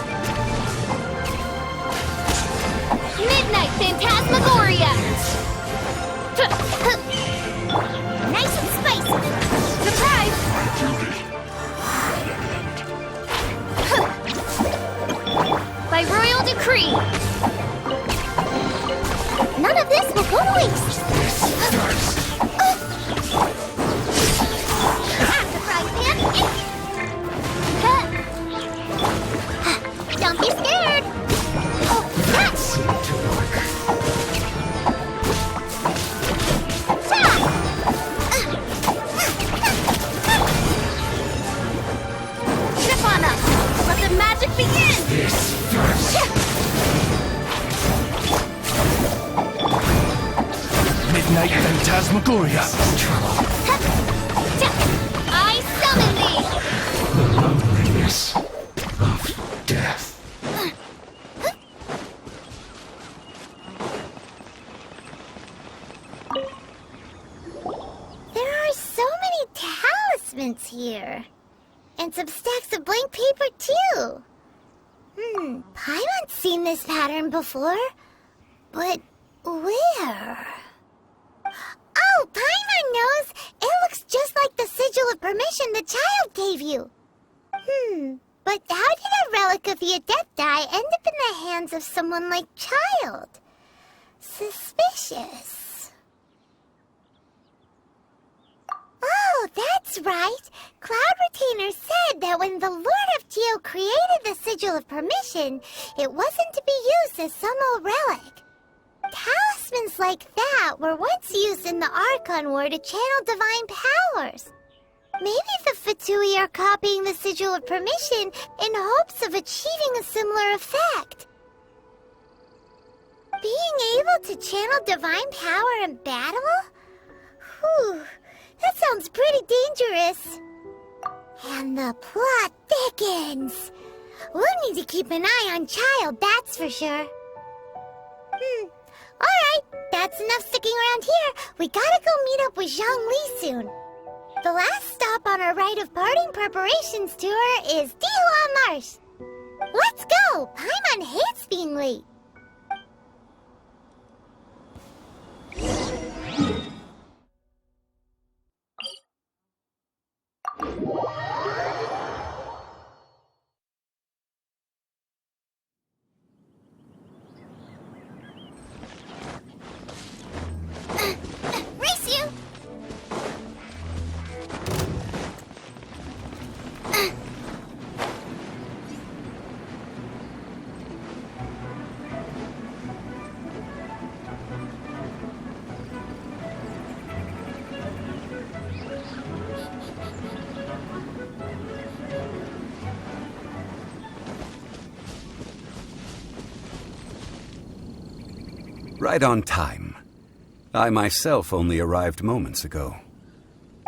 Midnight Phantasmagoria! Nice and spicy! Surprise! By royal decree! None of this will go to waste! At the frying pan! Don't be scared! Trip on us! Let the magic begin! This first. Midnight Phantasmagoria. I summon thee! The loneliness of death. There are so many talismans here. And some stacks of blank paper, too. Paimon's seen this pattern before. But where? Oh, Paimon knows! It looks just like the sigil of permission the child gave you. But how did a relic of the Adepti end up in the hands of someone like Child? Suspicious. Oh, that's right. Cloud Retainer said that when the Lord of Geo created the Sigil of Permission, it wasn't to be used as some old relic. Talismans like that were once used in the Archon War to channel divine powers. Maybe the Fatui are copying the Sigil of Permission in hopes of achieving a similar effect. Being able to channel divine power in battle? Whew, that sounds pretty dangerous. And the plot thickens. We'll need to keep an eye on Child, that's for sure. Alright, that's enough sticking around here. We gotta go meet up with Zhang Li soon. The last stop on our rite of parting preparations tour is Dihua Marsh. Let's go! Paimon hates being late. Race you! Right on time. I myself only arrived moments ago.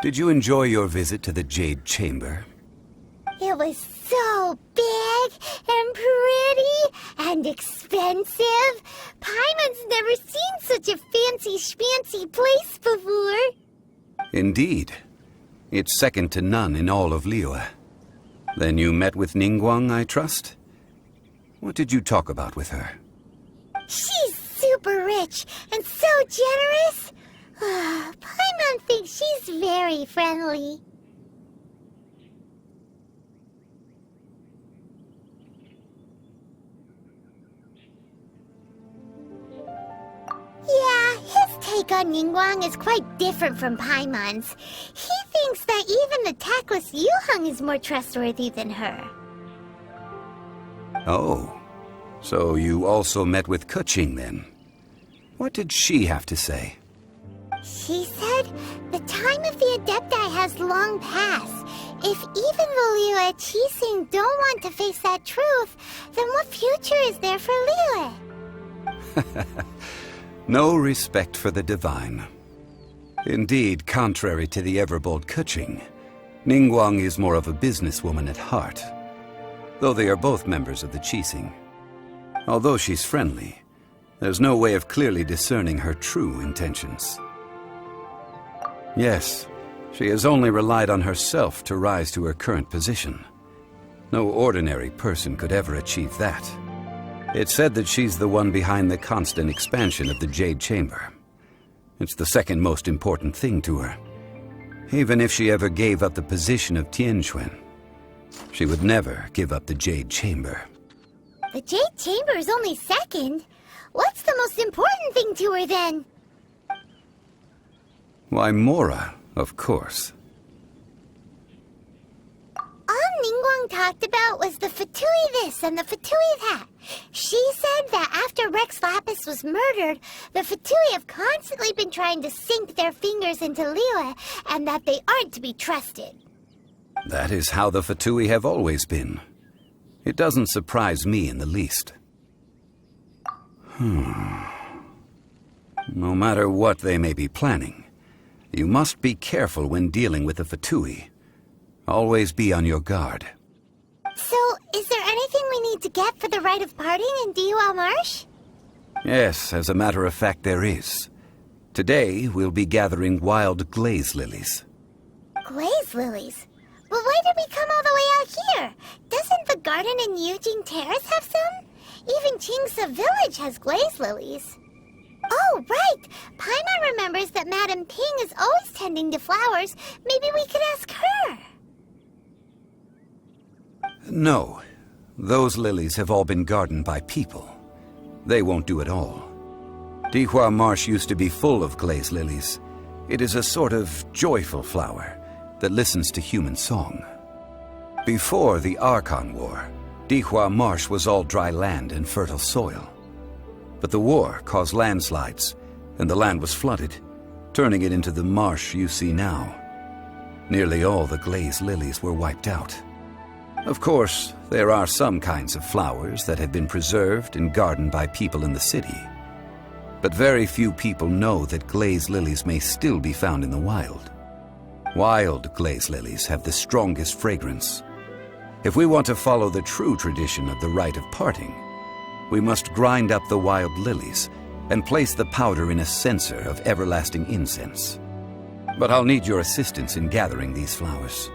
Did you enjoy your visit to the Jade Chamber? It was so big and pretty and expensive. Paimon's never seen such a fancy schmancy place before. Indeed. It's second to none in all of Liyue. Then you met with Ningguang, I trust? What did you talk about with her? She's super rich and so generous. Paimon thinks she's very friendly. Yeah, his take on Ningguang is quite different from Paimon's. He thinks that even the tactless Yuheng is more trustworthy than her. Oh, so you also met with Keqing then? What did she have to say? She said the time of the Adepti has long passed. If even the Liyue Qixing don't want to face that truth, then what future is there for Liyue? No respect for the divine. Indeed, contrary to the ever-bold Keqing, Ningguang is more of a businesswoman at heart, though they are both members of the Qixing. Although she's friendly, there's no way of clearly discerning her true intentions. Yes, she has only relied on herself to rise to her current position. No ordinary person could ever achieve that. It's said that she's the one behind the constant expansion of the Jade Chamber. It's the second most important thing to her. Even if she ever gave up the position of Tianquan, she would never give up the Jade Chamber. The Jade Chamber is only second. What's the most important thing to her then? Why, Mora, of course. All Ningguang talked about was the Fatui this and the Fatui that. She said that after Rex Lapis was murdered, the Fatui have constantly been trying to sink their fingers into Liyue, and that they aren't to be trusted. That is how the Fatui have always been. It doesn't surprise me in the least. No matter what they may be planning, you must be careful when dealing with the Fatui. Always be on your guard. So, is there anything we need to get for the rite of parting in Dihua Marsh? Yes, as a matter of fact, there is. Today, we'll be gathering wild glaze lilies. Glaze lilies? Well, why did we come all the way out here? Doesn't the garden in Yujing Terrace have some? Even Qingse Village has glaze lilies. Oh, right! Paimon remembers that Madame Ping is always tending to flowers. Maybe we could ask her. No. Those lilies have all been gardened by people. They won't do it all. Dihua Marsh used to be full of glaze lilies. It is a sort of joyful flower that listens to human song. Before the Archon War, Dihua Marsh was all dry land and fertile soil. But the war caused landslides, and the land was flooded, turning it into the marsh you see now. Nearly all the glaze lilies were wiped out. Of course, there are some kinds of flowers that have been preserved and gardened by people in the city. But very few people know that glaze lilies may still be found in the wild. Wild glaze lilies have the strongest fragrance. If we want to follow the true tradition of the rite of parting, we must grind up the wild lilies and place the powder in a censer of everlasting incense. But I'll need your assistance in gathering these flowers.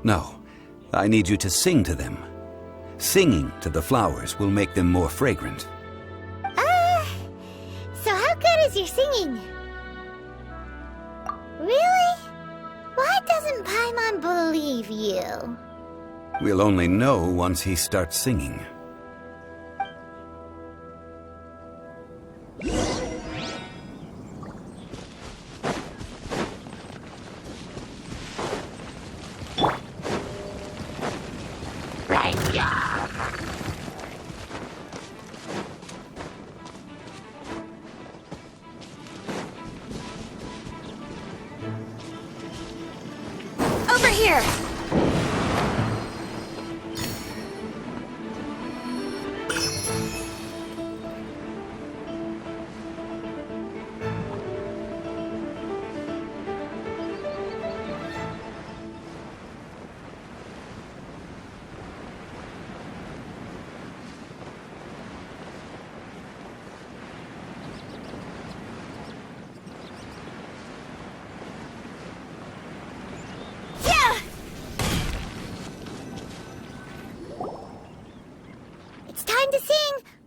No, I need you to sing to them. Singing to the flowers will make them more fragrant. So how good is your singing? Really? Why doesn't Paimon believe you? We'll only know once he starts singing. Over here!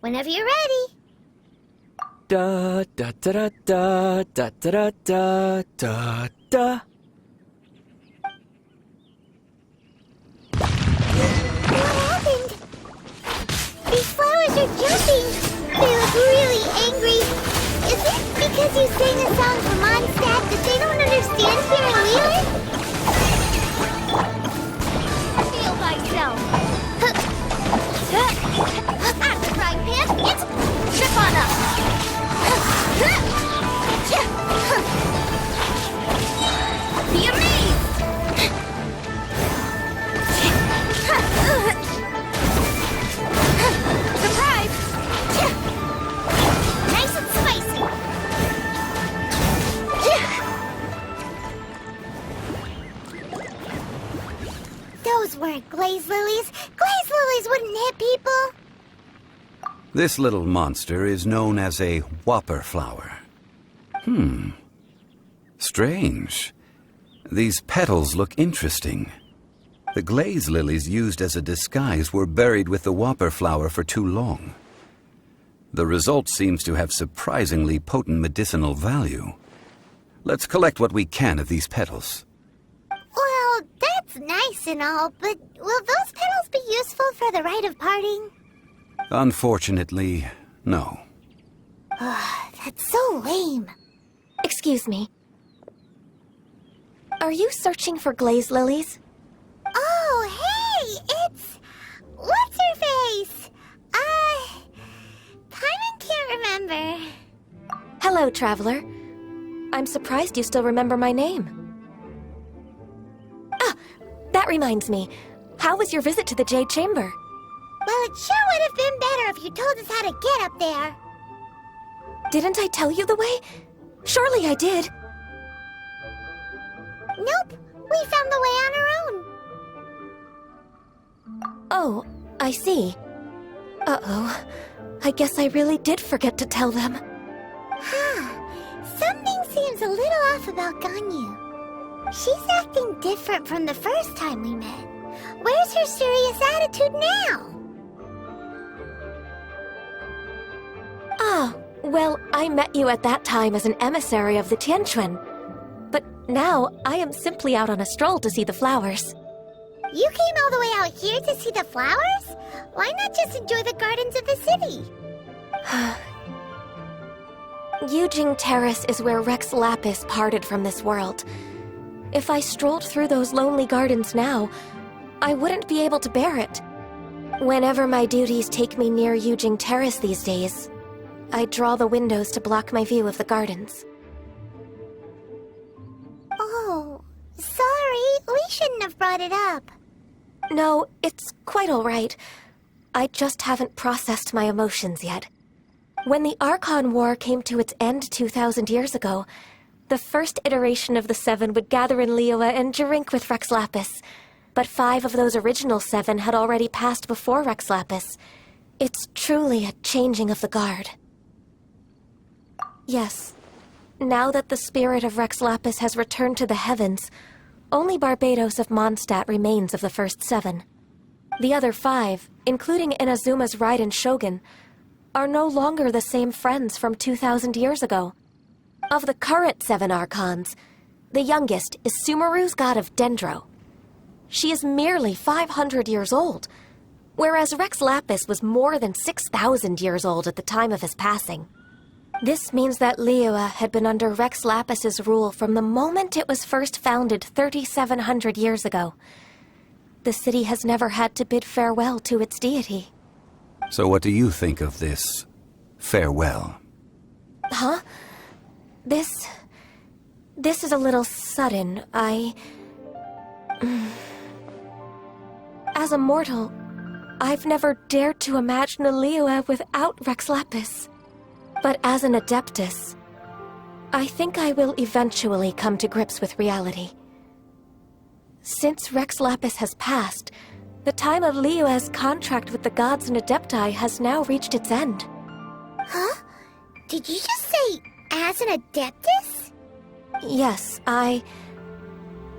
Whenever you're ready. Da da da da da da da da da. What happened? These flowers are jumping. They look really angry. Is it because you sang a song for Mondstadt that they don't understand here in Leland? Feel thyself. I'm the frying pan. It's trip on us. Be amazed. Surprise! Nice and spicy. Those weren't glaze lilies. Glaze lilies wouldn't hit people. This little monster is known as a whopper flower. Strange. These petals look interesting. The glaze lilies used as a disguise were buried with the whopper flower for too long. The result seems to have surprisingly potent medicinal value. Let's collect what we can of these petals. Well, that's nice and all, but will those petals be useful for the rite of parting? Unfortunately, no. That's so lame. Excuse me. Are you searching for glaze lilies? Oh, hey, it's... What's her face? Paimon can't remember. Hello, traveler. I'm surprised you still remember my name. Ah, that reminds me. How was your visit to the Jade Chamber? Well, it sure would have been better if you told us how to get up there. Didn't I tell you the way? Surely I did. Nope, we found the way on our own. Oh, I see. Uh-oh. I guess I really did forget to tell them. Something seems a little off about Ganyu. She's acting different from the first time we met. Where's her serious attitude now? Ah, well, I met you at that time as an emissary of the Tianquan. But now, I am simply out on a stroll to see the flowers. You came all the way out here to see the flowers? Why not just enjoy the gardens of the city? Yujing Terrace is where Rex Lapis parted from this world. If I strolled through those lonely gardens now, I wouldn't be able to bear it. Whenever my duties take me near Yujing Terrace these days, I draw the windows to block my view of the gardens. Oh, sorry, we shouldn't have brought it up. No, it's quite all right. I just haven't processed my emotions yet. When the Archon War came to its end 2,000 years ago, the first iteration of the Seven would gather in Liyue and drink with Rex Lapis. But 5 of those original 7 had already passed before Rex Lapis. It's truly a changing of the guard. Yes, now that the spirit of Rex Lapis has returned to the heavens, only Barbados of Mondstadt remains of the first 7. The other 5, including Inazuma's Raiden Shogun, are no longer the same friends from 2,000 years ago. Of the current 7 Archons, the youngest is Sumeru's god of Dendro. She is merely 500 years old, whereas Rex Lapis was more than 6,000 years old at the time of his passing. This means that Liyue had been under Rex Lapis's rule from the moment it was first founded 3,700 years ago. The city has never had to bid farewell to its deity. So what do you think of this farewell? Huh? This is a little sudden. As a mortal, I've never dared to imagine a Liyue without Rex Lapis. But as an Adeptus, I think I will eventually come to grips with reality. Since Rex Lapis has passed, the time of Liyue's contract with the gods and Adepti has now reached its end. Huh? Did you just say, as an Adeptus? Yes, I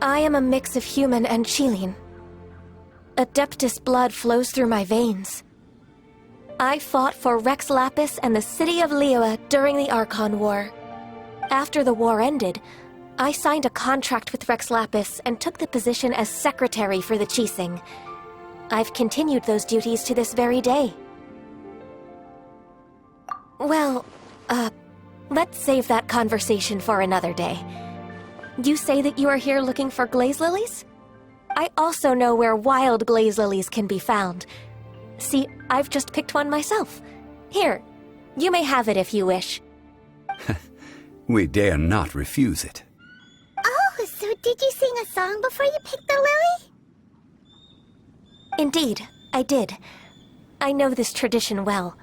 am a mix of human and Chilean. Adeptus blood flows through my veins. I fought for Rex Lapis and the city of Liyue during the Archon War. After the war ended, I signed a contract with Rex Lapis and took the position as secretary for the Qixing. I've continued those duties to this very day. Well, let's save that conversation for another day. You say that you are here looking for glaze lilies? I also know where wild glaze lilies can be found. See, I've just picked one myself. Here, you may have it if you wish. We dare not refuse it. Oh, so did you sing a song before you picked the lily? Indeed, I did. I know this tradition well.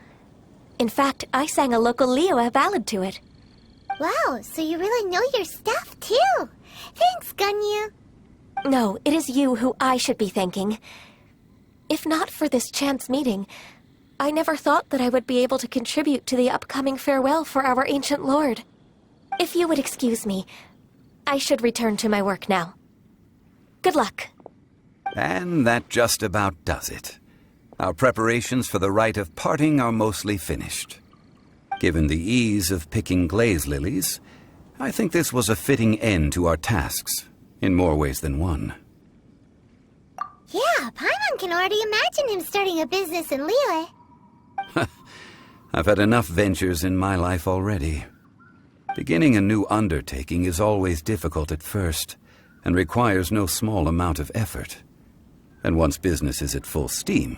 In fact, I sang a local Liyue ballad to it. Wow, so you really know your stuff, too. Thanks, Gunyu. No, it is you who I should be thanking. If not for this chance meeting, I never thought that I would be able to contribute to the upcoming farewell for our ancient lord. If you would excuse me, I should return to my work now. Good luck. And that just about does it. Our preparations for the rite of parting are mostly finished. Given the ease of picking glaze lilies, I think this was a fitting end to our tasks, in more ways than one. Yeah, Paimon can already imagine him starting a business in Liyue. I've had enough ventures in my life already. Beginning a new undertaking is always difficult at first, and requires no small amount of effort. And once business is at full steam,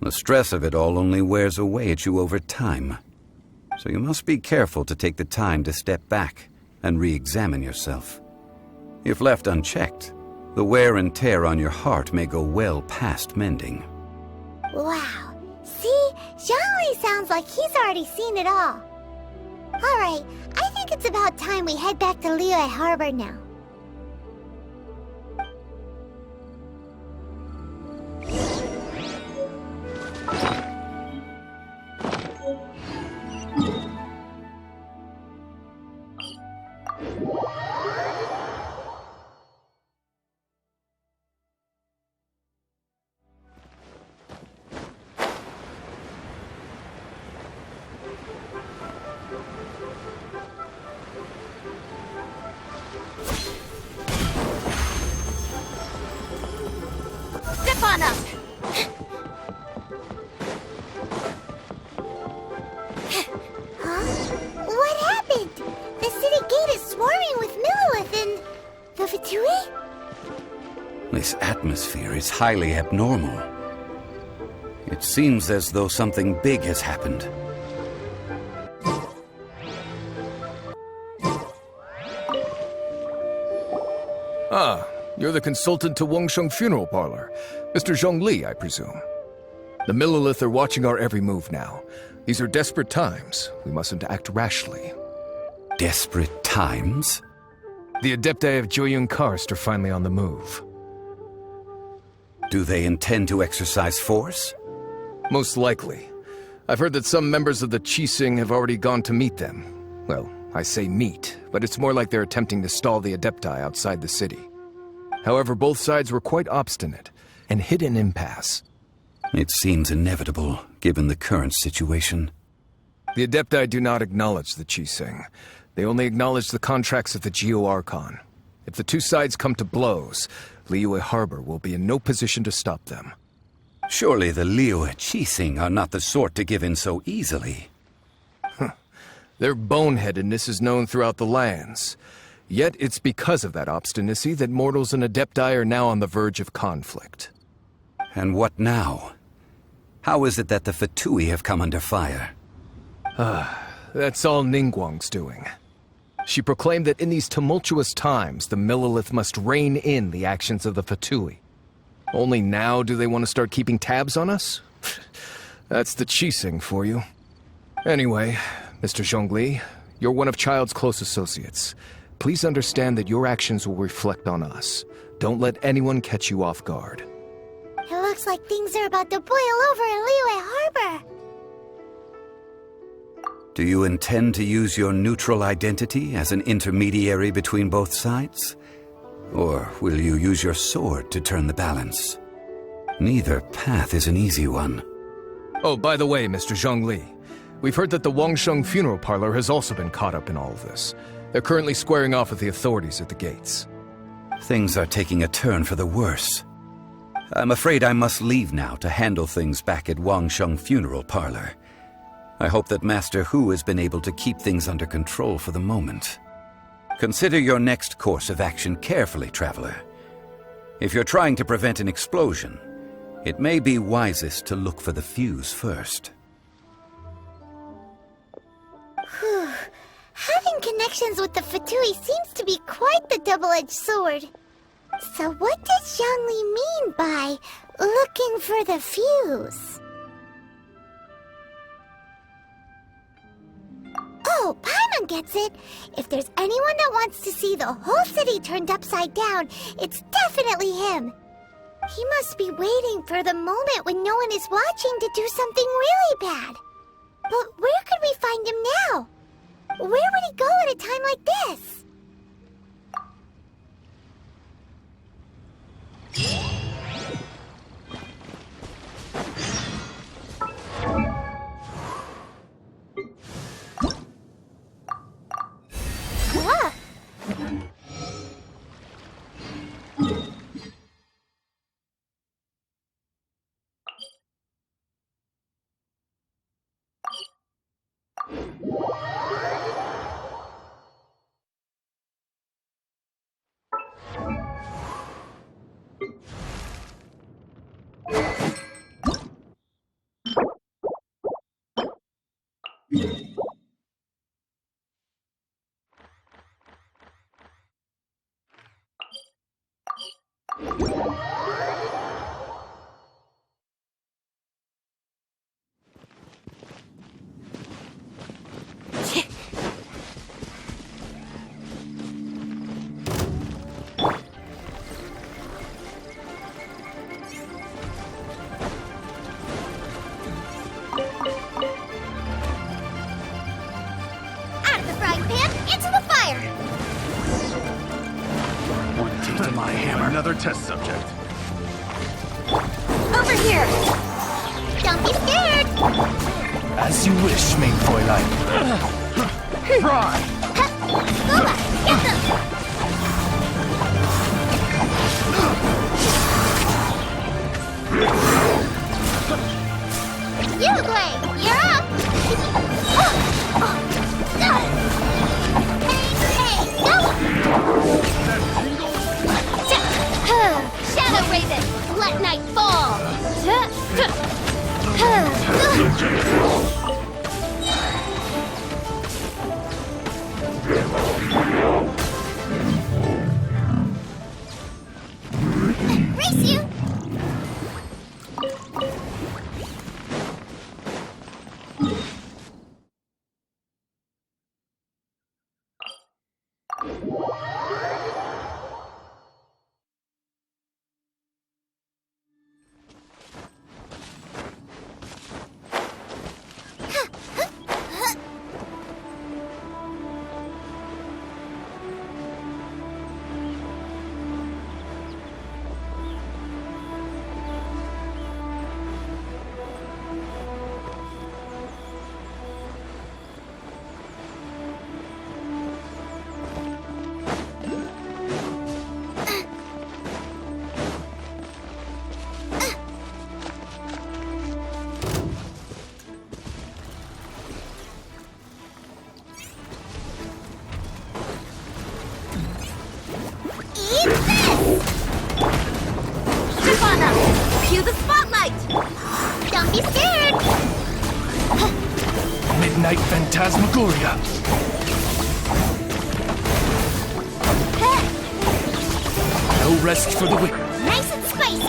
the stress of it all only wears away at you over time. So you must be careful to take the time to step back and re-examine yourself. If left unchecked, the wear and tear on your heart may go well past mending. Wow. See? Zhongli sounds like he's already seen it all. Alright, I think it's about time we head back to Liyue Harbor now. Step on up! Huh? What happened? The city gate is swarming with Millilith and... the Fatui? This atmosphere is highly abnormal. It seems as though something big has happened. Ah, you're the consultant to Wangsheng Funeral Parlor. Mr. Zhongli, I presume. The Millilith are watching our every move now. These are desperate times. We mustn't act rashly. Desperate times? The Adepti of Joyun Karst are finally on the move. Do they intend to exercise force? Most likely. I've heard that some members of the Qixing have already gone to meet them. Well, I say meet, but it's more like they're attempting to stall the Adepti outside the city. However, both sides were quite obstinate and hit an impasse. It seems inevitable, given the current situation. The Adepti do not acknowledge the Qixing. They only acknowledge the contracts of the Geo-Archon. If the two sides come to blows, Liyue Harbor will be in no position to stop them. Surely the Liyue Qixing are not the sort to give in so easily. Their boneheadedness is known throughout the lands. Yet it's because of that obstinacy that mortals and Adepti are now on the verge of conflict. And what now? How is it that the Fatui have come under fire? That's all Ningguang's doing. She proclaimed that in these tumultuous times, the Millilith must rein in the actions of the Fatui. Only now do they want to start keeping tabs on us? That's the Qixing for you. Anyway, Mr. Zhongli, you're one of Child's close associates. Please understand that your actions will reflect on us. Don't let anyone catch you off guard. It looks like things are about to boil over in Liyue Harbor. Do you intend to use your neutral identity as an intermediary between both sides? Or will you use your sword to turn the balance? Neither path is an easy one. Oh, by the way, Mr. Zhongli, we've heard that the Wangsheng funeral parlor has also been caught up in all of this. They're currently squaring off with the authorities at the gates. Things are taking a turn for the worse. I'm afraid I must leave now to handle things back at Wangsheng funeral parlor. I hope that Master Hu has been able to keep things under control for the moment. Consider your next course of action carefully, Traveler. If you're trying to prevent an explosion, it may be wisest to look for the fuse first. Whew. Having connections with the Fatui seems to be quite the double-edged sword. So what does Zhongli mean by looking for the fuse? Oh, Paimon gets it. If there's anyone that wants to see the whole city turned upside down, it's definitely him. He must be waiting for the moment when no one is watching to do something really bad. But where could we find him now? Where would he go at a time like this? Ah. Another test subject. Over here! Don't be scared! As you wish, main Fräulein. Fry! Booba, get them! Uruguay, you're up! Hey, go! Shadow Raven, let night fall! Race you! Cue the spotlight! Don't be scared! Midnight Phantasmagoria. No rest for the wicked. Nice and spicy!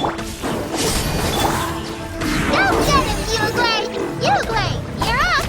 Go get him, Uruguay! Uruguay, you're up!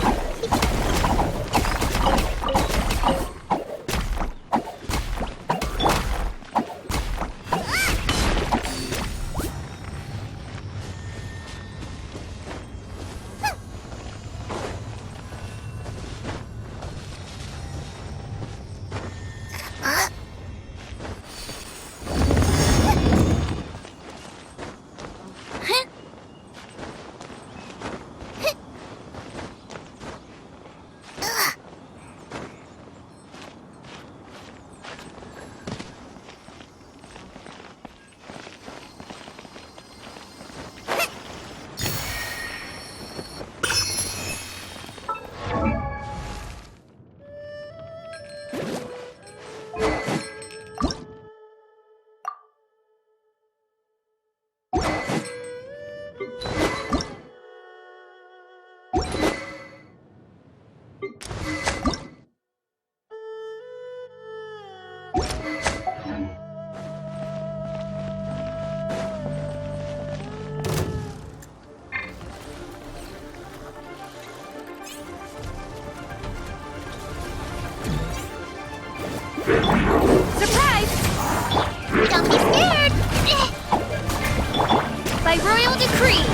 final decree!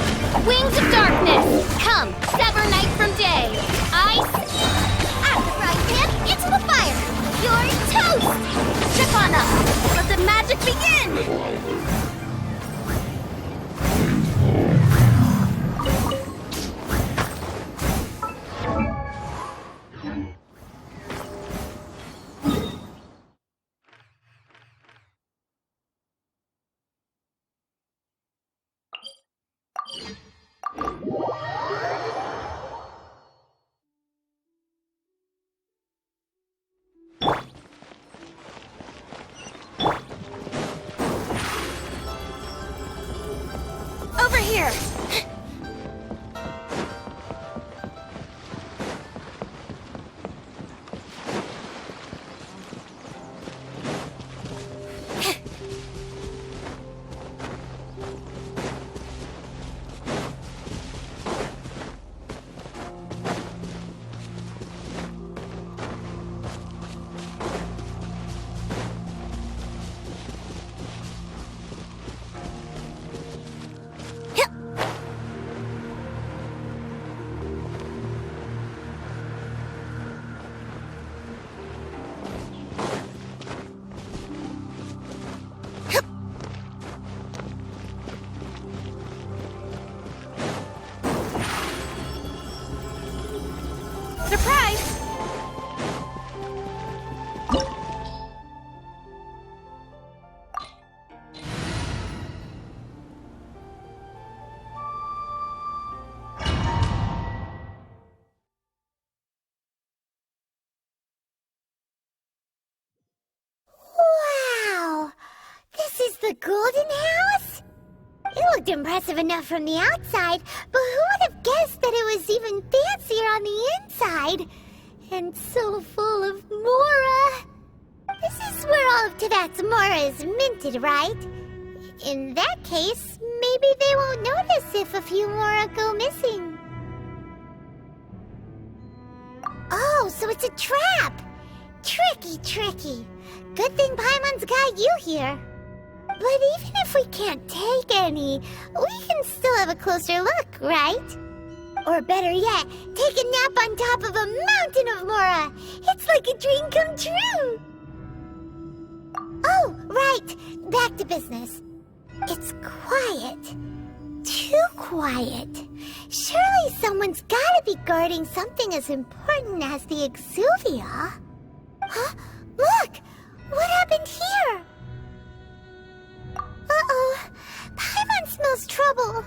Wings of darkness, come, sever night from day. Ice, at the frying pan, into the fire. You're toast! Trip on up. Let the magic begin! Over here! Surprise! Wow! This is the Golden House? It looked impressive enough from the outside, but who would have guessed that it was even fancier on the inside? And so full of Mora. This is where all of Teyvat's Mora is minted, right? In that case, maybe they won't notice if a few Mora go missing. Oh, so it's a trap! Tricky, tricky. Good thing Paimon's got you here. But even if we can't take any, we can still have a closer look, right? Or better yet, take a nap on top of a mountain of Mora. It's like a dream come true. Oh, right. Back to business. It's quiet. Too quiet. Surely someone's gotta be guarding something as important as the Exuvia. Huh? Look! What happened here? Uh-oh. Paimon smells trouble.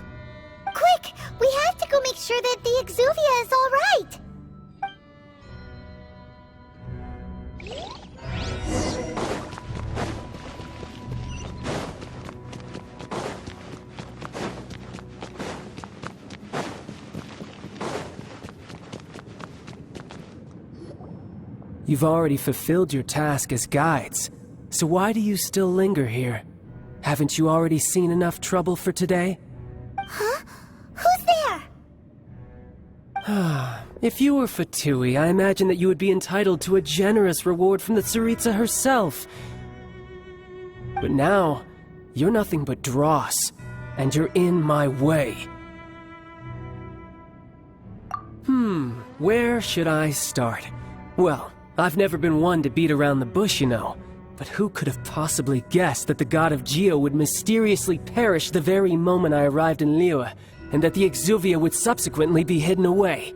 Quick! We have to go make sure that the Exuvia is all right. You've already fulfilled your task as guides, so why do you still linger here? Haven't you already seen enough trouble for today? Huh? Who's there? If you were Fatui, I imagine that you would be entitled to a generous reward from the Tsaritsa herself. But now, you're nothing but dross, and you're in my way. Where should I start? Well, I've never been one to beat around the bush, you know. But who could have possibly guessed that the god of Geo would mysteriously perish the very moment I arrived in Liyue, and that the Exuvia would subsequently be hidden away?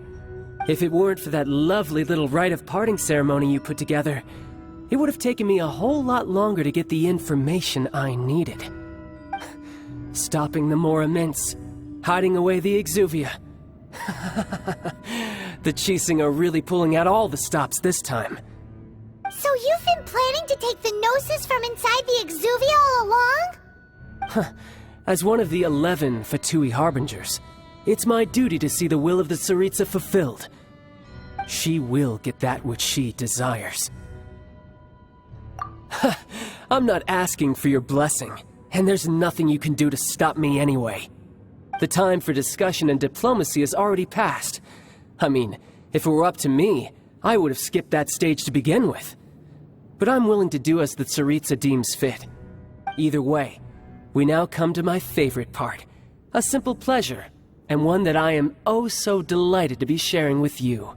If it weren't for that lovely little rite of parting ceremony you put together, it would have taken me a whole lot longer to get the information I needed. Stopping the Mora Mints, hiding away the Exuvia. The Qixing are really pulling out all the stops this time. So you've been planning to take the Gnosis from inside the Exuvia all along? As one of the 11 Fatui Harbingers, it's my duty to see the will of the Tsaritsa fulfilled. She will get that which she desires. I'm not asking for your blessing, and there's nothing you can do to stop me anyway. The time for discussion and diplomacy has already passed. I mean, if it were up to me, I would have skipped that stage to begin with. But I'm willing to do as the Tsaritsa deems fit. Either way, we now come to my favorite part, A simple pleasure, and one that I am oh so delighted to be sharing with you.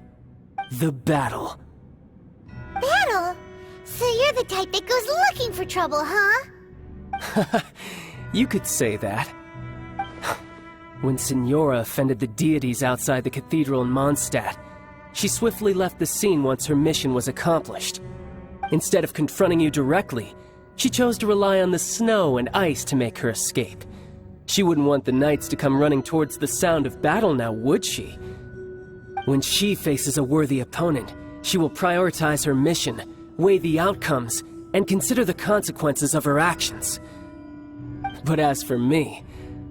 The battle. Battle? So you're the type that goes looking for trouble, huh? You could say that. When Signora offended the deities outside the cathedral in Mondstadt, she swiftly left the scene once her mission was accomplished. Instead of confronting you directly, she chose to rely on the snow and ice to make her escape. She wouldn't want the knights to come running towards the sound of battle now, would she? When she faces a worthy opponent, she will prioritize her mission, weigh the outcomes, and consider the consequences of her actions. But as for me,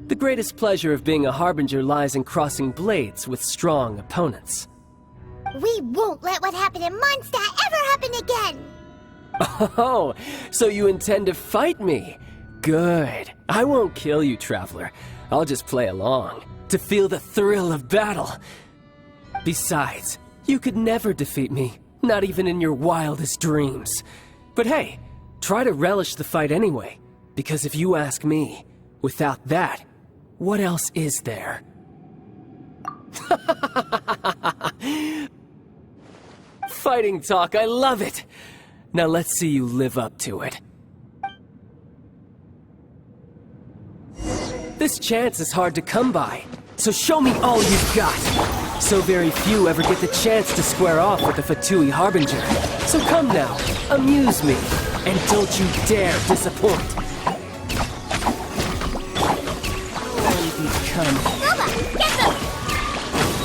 the greatest pleasure of being a harbinger lies in crossing blades with strong opponents. We won't let what happened in Mondstadt ever happen again! Oh, so you intend to fight me? Good. I won't kill you, Traveler. I'll just play along, to feel the thrill of battle. Besides, you could never defeat me, not even in your wildest dreams. But hey, try to relish the fight anyway, because if you ask me, without that, what else is there? Fighting talk, I love it! Now let's see you live up to it. This chance is hard to come by, so show me all you've got. So very few ever get the chance to square off with the Fatui Harbinger. So come now, amuse me, and don't you dare disappoint. Become... Nova, get them!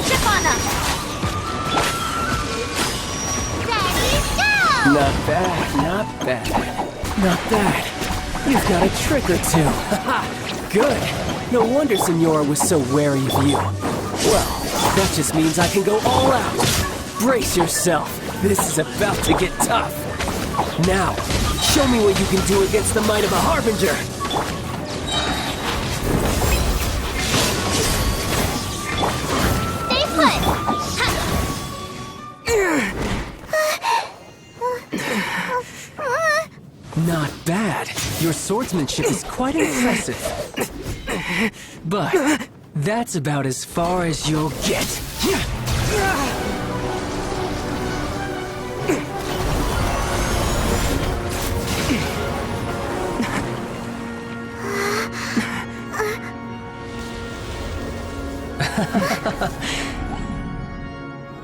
Chip on them! Ready, go! Not bad, not bad. Not bad. You've got a trick or two. Haha, good. No wonder Signora was so wary of you. Well, that just means I can go all out. Brace yourself. This is about to get tough. Now, show me what you can do against the might of a Harbinger. Stay put! Not bad. Your swordsmanship is quite impressive. But that's about as far as you'll get.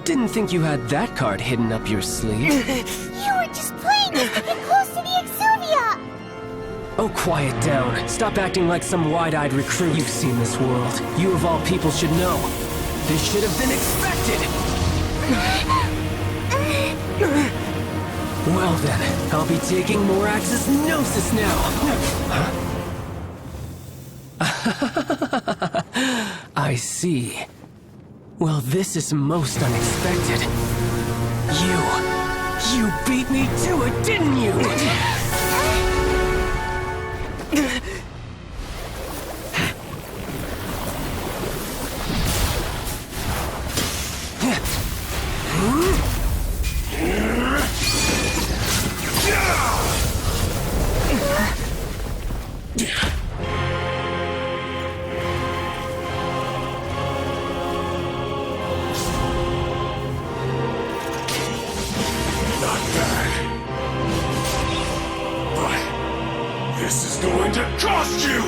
Didn't think you had that card hidden up your sleeve. You were just playing us to get close to the Exuvia! Oh, quiet down. Stop acting like some wide-eyed recruit. You've seen this world. You of all people should know. This should have been expected! Well then, I'll be taking Morax's Gnosis now! I see. Well, this is most unexpected. You beat me to it, didn't you? Cost you!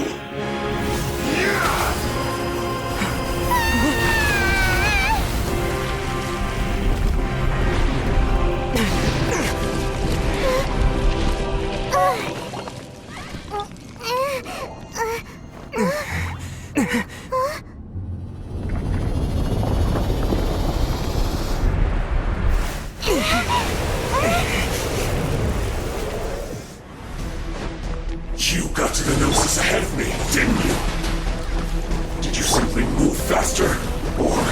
You got to the Gnosis ahead of me, didn't you? Did you simply move faster? Or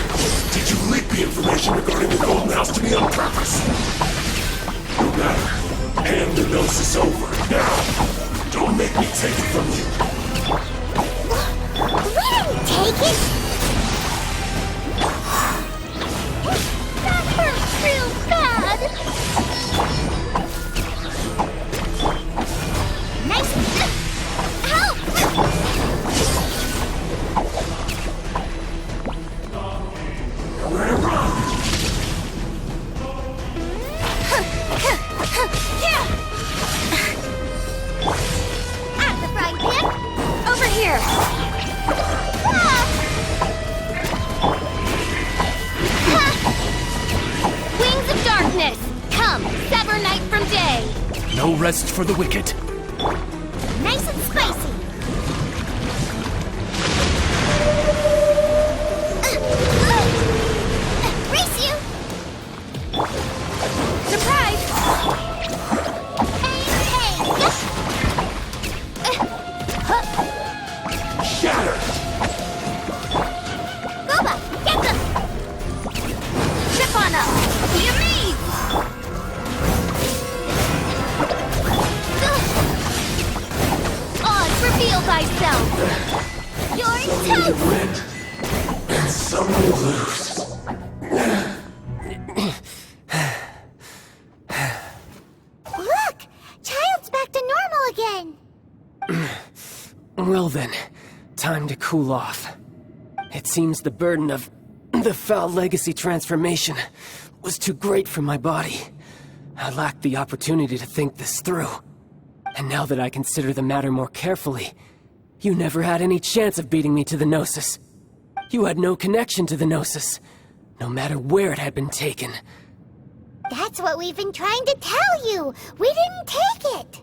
did you leak the information regarding the Golden House to me on purpose? No matter. Hand the Gnosis over, now! Don't make me take it from you. We didn't take it! That hurts real bad! Nice! Help! No rest for the wicked. Nice and spicy. Race you! Surprise! Hey! Shatter! Booba, get them! Chip on up! You me! Oz, reveal thyself! You're toast! Win. And some will lose. Look! Child's back to normal again! Well then, time to cool off. It seems the burden of the foul legacy transformation was too great for my body. I lacked the opportunity to think this through. And now that I consider the matter more carefully, you never had any chance of beating me to the Gnosis. You had no connection to the Gnosis, no matter where it had been taken. That's what we've been trying to tell you! We didn't take it!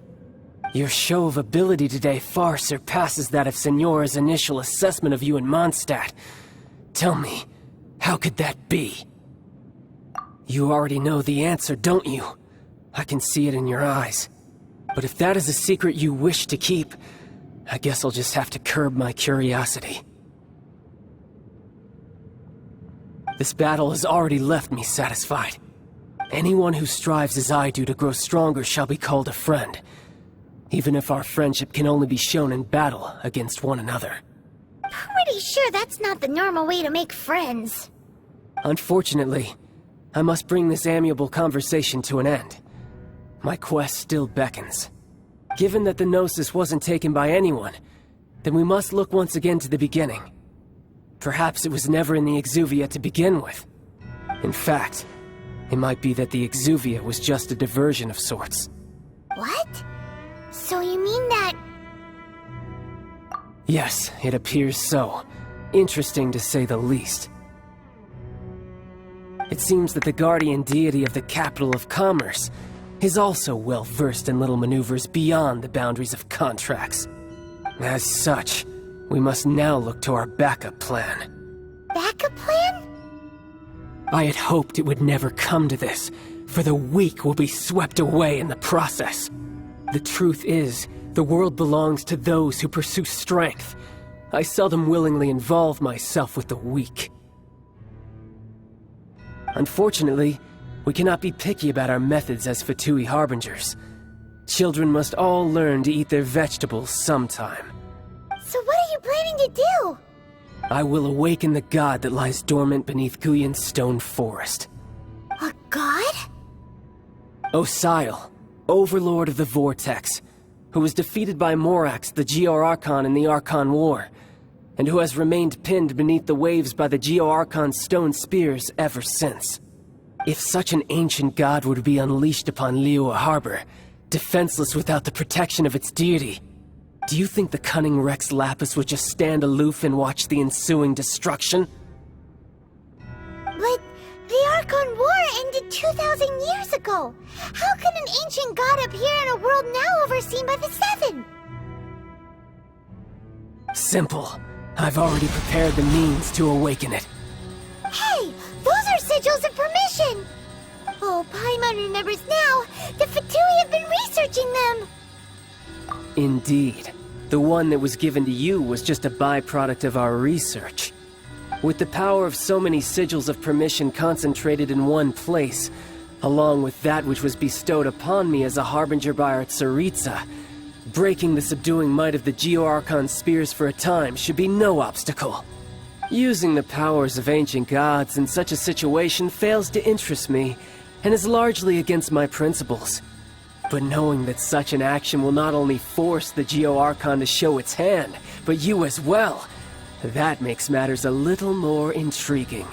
Your show of ability today far surpasses that of Signora's initial assessment of you in Mondstadt. Tell me, how could that be? You already know the answer, don't you? I can see it in your eyes. But if that is a secret you wish to keep, I guess I'll just have to curb my curiosity. This battle has already left me satisfied. Anyone who strives as I do to grow stronger shall be called a friend, even if our friendship can only be shown in battle against one another. Pretty sure that's not the normal way to make friends. Unfortunately, I must bring this amiable conversation to an end. My quest still beckons. Given that the Gnosis wasn't taken by anyone, then we must look once again to the beginning. Perhaps it was never in the Exuvia to begin with. In fact, it might be that the Exuvia was just a diversion of sorts. What? So you mean that... Yes, it appears so. Interesting to say the least. It seems that the guardian deity of the capital of commerce is also well versed in little maneuvers beyond the boundaries of contracts. As such, we must now look to our backup plan. Backup plan? I had hoped it would never come to this, for the weak will be swept away in the process. The truth is, the world belongs to those who pursue strength. I seldom willingly involve myself with the weak. Unfortunately, we cannot be picky about our methods as Fatui Harbingers. Children must all learn to eat their vegetables sometime. So what are you planning to do? I will awaken the god that lies dormant beneath Guyon's stone forest. A god? Osile, overlord of the Vortex, who was defeated by Morax, the Geo-Archon in the Archon War, and who has remained pinned beneath the waves by the Geo-Archon's stone spears ever since. If such an ancient god were to be unleashed upon Liyue Harbor, defenseless without the protection of its deity, do you think the cunning Rex Lapis would just stand aloof and watch the ensuing destruction? But the Archon War ended 2,000 years ago. How can an ancient god appear in a world now overseen by the Seven? Simple. I've already prepared the means to awaken it. Hey, those are sigils of permission! Oh, Paimon remembers now. The Fatui have been researching them. Indeed. The one that was given to you was just a byproduct of our research. With the power of so many sigils of permission concentrated in one place, along with that which was bestowed upon me as a harbinger by our Tsaritsa, breaking the subduing might of the Geo-Archon spears for a time should be no obstacle. Using the powers of ancient gods in such a situation fails to interest me, and is largely against my principles. But knowing that such an action will not only force the Geo-Archon to show its hand, but you as well, that makes matters a little more intriguing.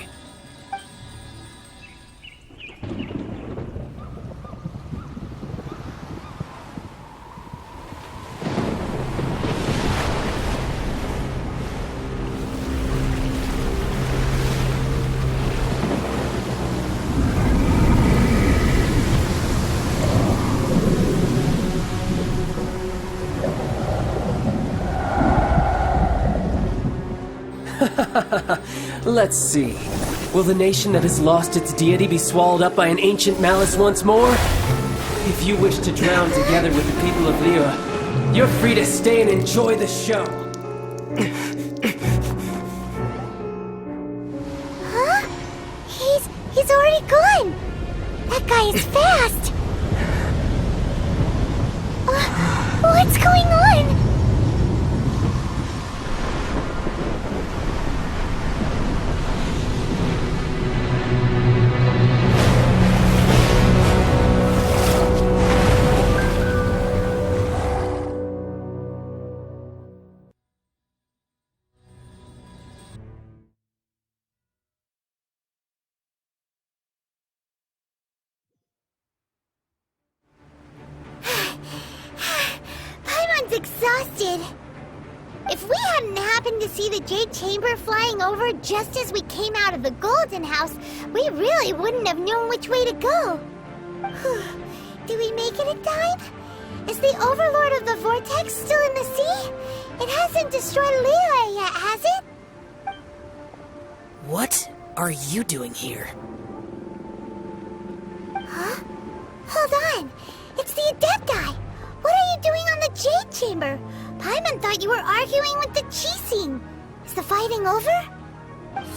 Let's see. Will the nation that has lost its deity be swallowed up by an ancient malice once more? If you wish to drown together with the people of Liyue, you're free to stay and enjoy the show. Huh? He's already gone! That guy is fast! What's going on? Exhausted. If we hadn't happened to see the Jade Chamber flying over just as we came out of the Golden House, we really wouldn't have known which way to go. Do we make it in time? Is the Overlord of the Vortex still in the sea? It hasn't destroyed Liyue yet, has it? What are you doing here? Huh? Hold on. It's the Adepti. What are you doing on the Jade Chamber? Paimon thought you were arguing with the Qixing. Is the fighting over?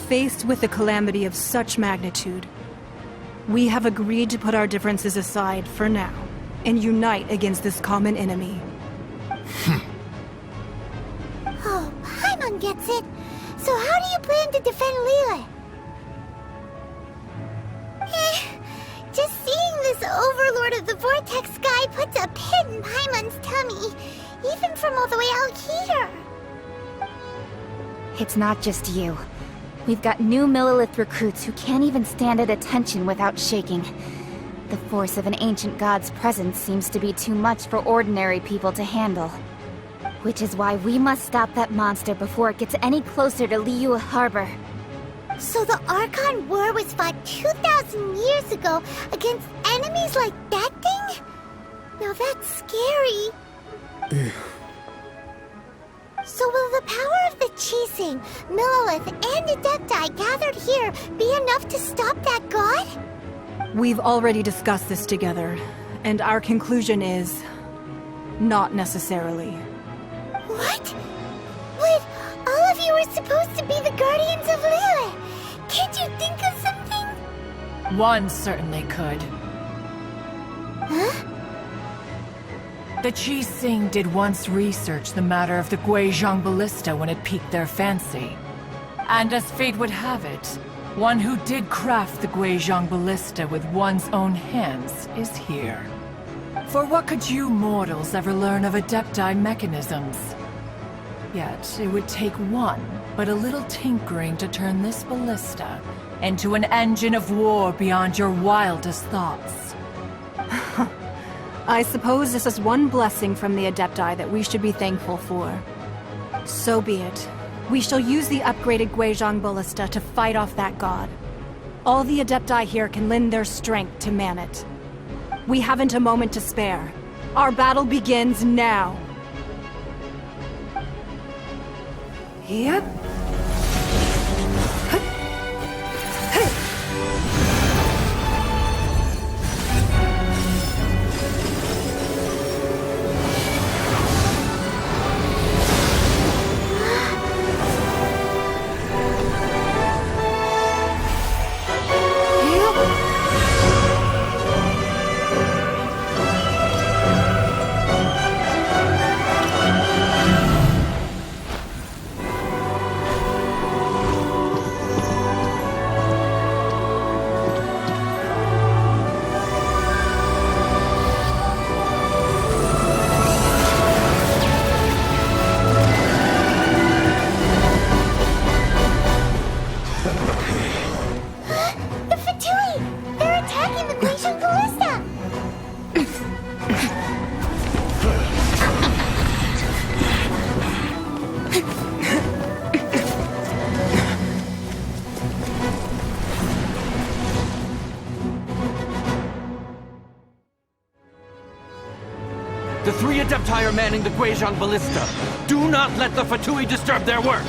Faced with a calamity of such magnitude, we have agreed to put our differences aside for now and unite against this common enemy. Oh, Paimon gets it. So how do you plan to defend Liyue? Just seeing this Overlord of the Vortex guy puts a pit in Paimon's tummy, even from all the way out here. It's not just you. We've got new Millilith recruits who can't even stand at attention without shaking. The force of an ancient god's presence seems to be too much for ordinary people to handle. Which is why we must stop that monster before it gets any closer to Liyue Harbor. So the Archon War was fought 2,000 years ago against enemies like that thing? Now that's scary. So will the power of the Qixing, Millilith, and Adepti gathered here be enough to stop that god? We've already discussed this together, and our conclusion is... not necessarily. What? But all of you were supposed to be the Guardians of Liyue. Can't you think of something? One certainly could. Huh? The Qixing did once research the matter of the Guizhong Ballista when it piqued their fancy. And as fate would have it, one who did craft the Guizhong Ballista with one's own hands is here. For what could you mortals ever learn of Adepti mechanisms? Yet, it would take one, but a little tinkering to turn this ballista into an engine of war beyond your wildest thoughts. I suppose this is one blessing from the Adepti that we should be thankful for. So be it. We shall use the upgraded Guizhong Ballista to fight off that god. All the Adepti here can lend their strength to man it. We haven't a moment to spare. Our battle begins now. Yep. The three Adepti are manning the Guizhong Ballista. Do not let the Fatui disturb their work!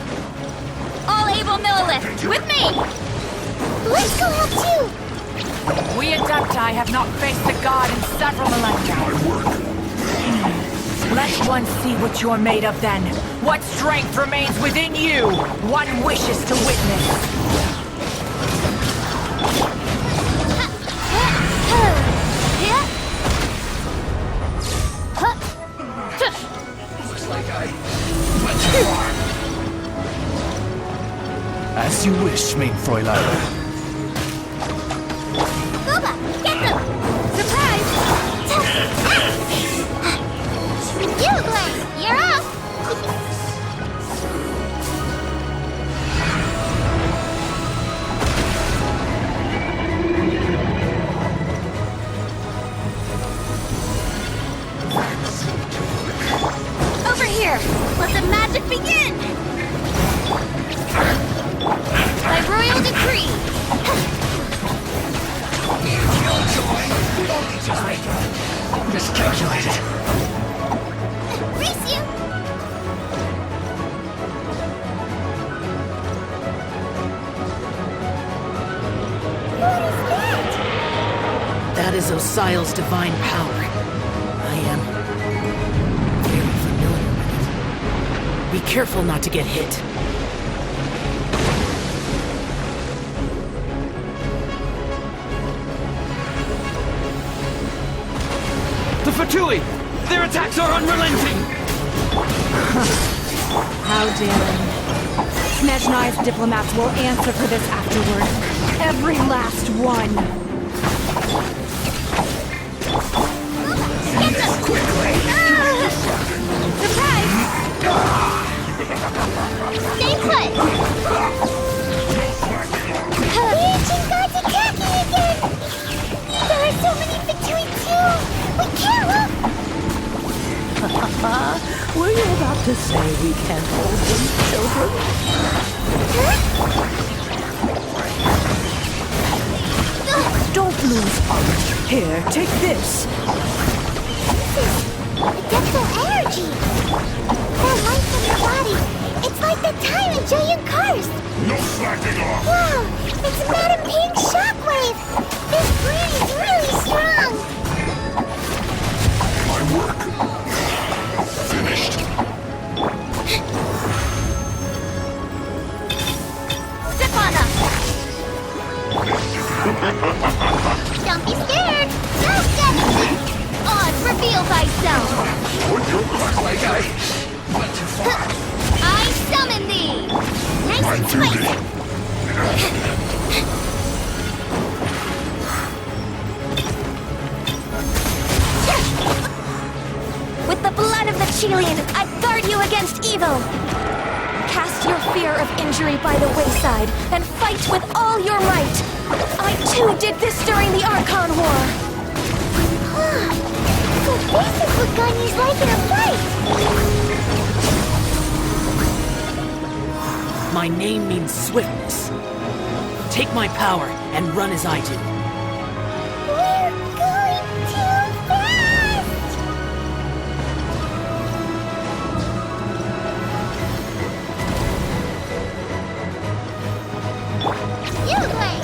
All able evil Millilith! With me! Let's go help too! We Adepti have not faced the god in several millennia. Let one see what you're made of then. What strength remains within you? One wishes to witness. Looks like I went too far. As you wish, main Fräulein. Booba, get them! Surprise! You, Glenn, you're up! Over here! Let the magic begin! By royal decree! Miscalculated. Race you! What is that? That is Osial's divine power. I am very familiar with it. Be careful not to get hit. The Fatui! Their attacks are unrelenting! How daring. Snezhnai's diplomats will answer for this afterward. Every last one. Get them! Quickly! Surprise! Stay put! The ancient god's attacking again! There are so many Fatui too! We can't look! Were you about to say we can't hold them, children? Don't lose heart. Here, take this. Adeptal energy! That light from your body, it's like the time in Julian Cars! No slacking off! Wow! It's Madam Pink's shockwave! This breed is really strong! My work finished. Step on up! Don't be scared! No steps! On, reveal thyself! Would you look like I went too far? I summon thee! Nice My and duty. spicy! With the blood of the Chilean, I guard you against evil! Cast your fear of injury by the wayside and fight with all your might! I too did this during the Archon War! So this is what Ganyu's like in a fight! My name means swiftness. Take my power and run as I do. We're going too fast! You, Glenn!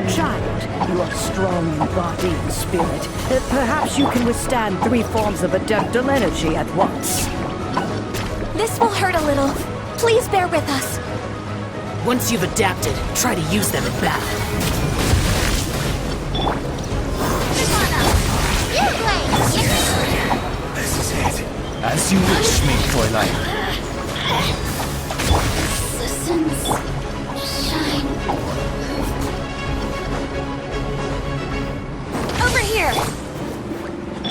Child, you are strong in body and spirit. Perhaps you can withstand 3 forms of adeptal energy at once. This will hurt a little. Please bear with us. Once you've adapted, try to use them in battle. This is it. As you wish, main Fräulein. Over here!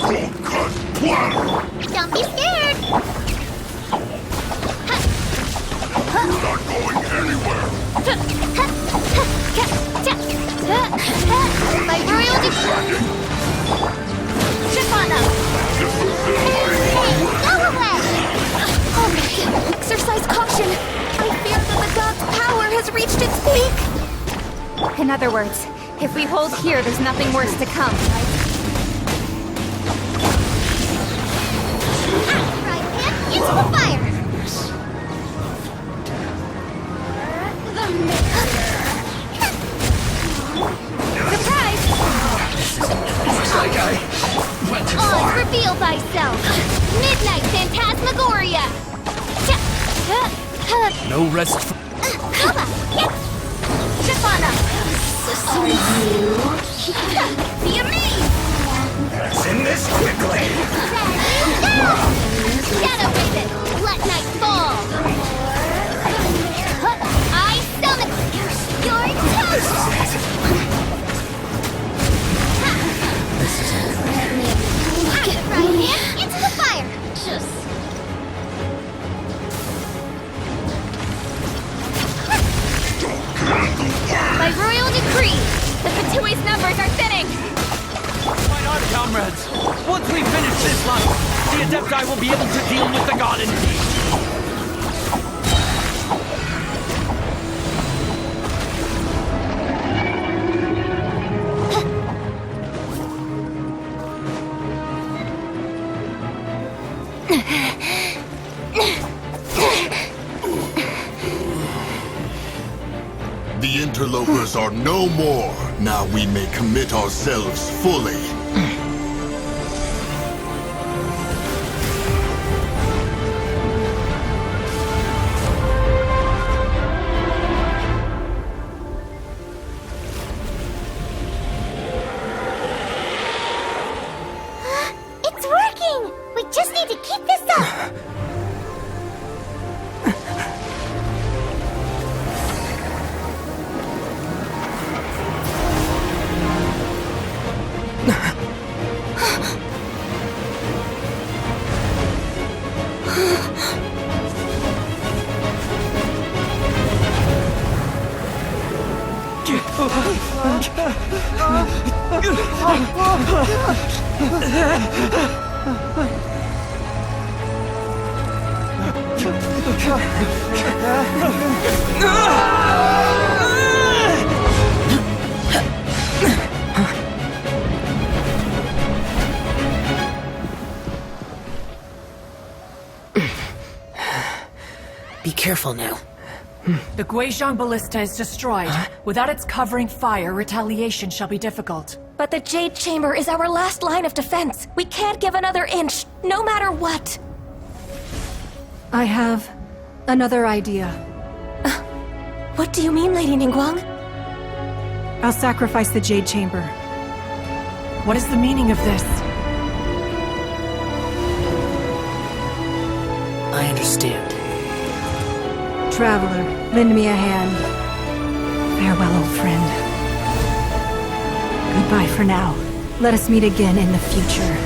Cold cut platter. Don't be scared! You're not going anywhere. By royal decree! Chip on up! Hey, go away! Oh, exercise caution! I fear the other words, if we hold here, there's nothing worse to come, right? Right hand into the fire! Surprise! Looks like I went too far. Reveal thyself! Midnight Phantasmagoria! No rest for... Come on! Chip on us! Be amazed! That's in this quickly. Shadow Raven! Let night fall! I summon your toast! Right hand into the fire! By royal decree, the Fatui's numbers are thinning! Fight on, comrades! Once we finish this line, the Adepti will be able to deal with the god in need. The interlopers are no more. Now we may commit ourselves fully. It's working! We just need to keep this up! Be careful now. The Guizhong Ballista is destroyed. Without its covering fire, retaliation shall be difficult. But the Jade Chamber is our last line of defense. We can't give another inch, no matter what. I have another idea. What do you mean, Lady Ningguang? I'll sacrifice the Jade Chamber. What is the meaning of this? I understand. Traveler, lend me a hand. Farewell, old friend. Goodbye for now. Let us meet again in the future.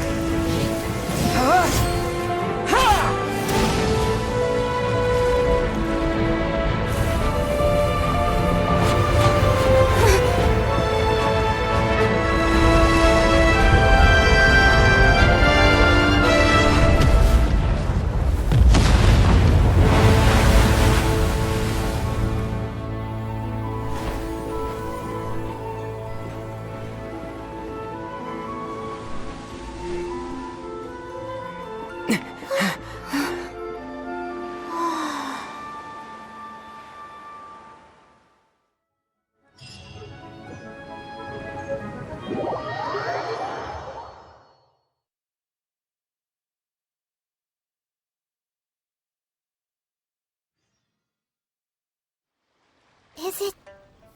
Is it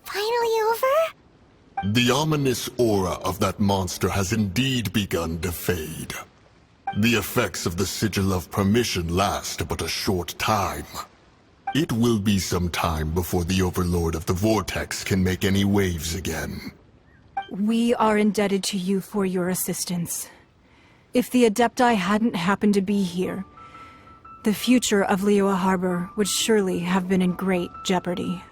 finally over? The ominous aura of that monster has indeed begun to fade. The effects of the Sigil of Permission last but a short time. It will be some time before the Overlord of the Vortex can make any waves again. We are indebted to you for your assistance. If the Adepti hadn't happened to be here, the future of Liyue Harbor would surely have been in great jeopardy.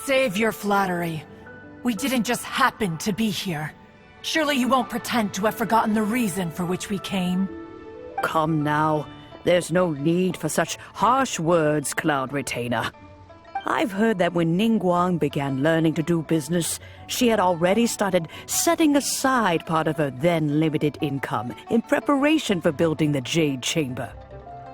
Save your flattery. We didn't just happen to be here. Surely you won't pretend to have forgotten the reason for which we came. Come now. There's no need for such harsh words, Cloud Retainer. I've heard that when Ningguang began learning to do business, she had already started setting aside part of her then limited income in preparation for building the Jade Chamber.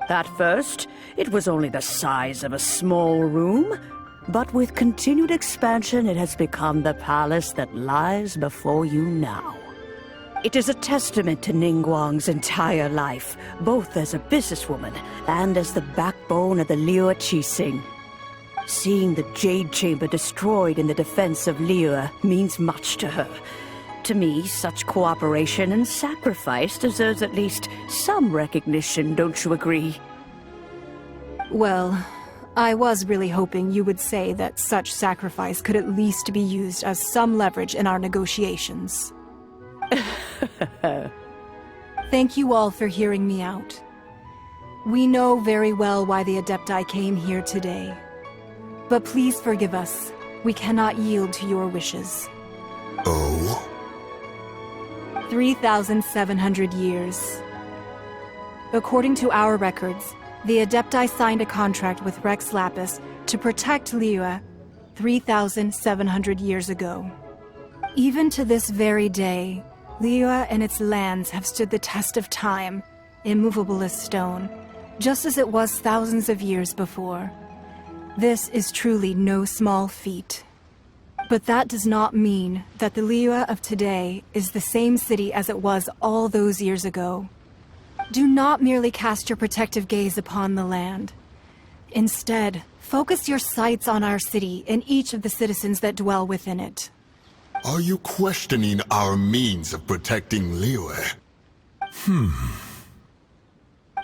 At first, it was only the size of a small room, but with continued expansion, it has become the palace that lies before you now. It is a testament to Ningguang's entire life, both as a businesswoman and as the backbone of the Liyue Qixing. Seeing the Jade Chamber destroyed in the defense of Liyue means much to her. To me, such cooperation and sacrifice deserves at least some recognition, don't you agree? Well, I was really hoping you would say that such sacrifice could at least be used as some leverage in our negotiations. Thank you all for hearing me out. We know very well why the Adepti came here today. But please forgive us. We cannot yield to your wishes. Oh? 3,700 years. According to our records, the Adepti signed a contract with Rex Lapis to protect Liyue 3,700 years ago. Even to this very day, Liyue and its lands have stood the test of time, immovable as stone, just as it was thousands of years before. This is truly no small feat. But that does not mean that the Liyue of today is the same city as it was all those years ago. Do not merely cast your protective gaze upon the land. Instead, focus your sights on our city and each of the citizens that dwell within it. Are you questioning our means of protecting Liyue?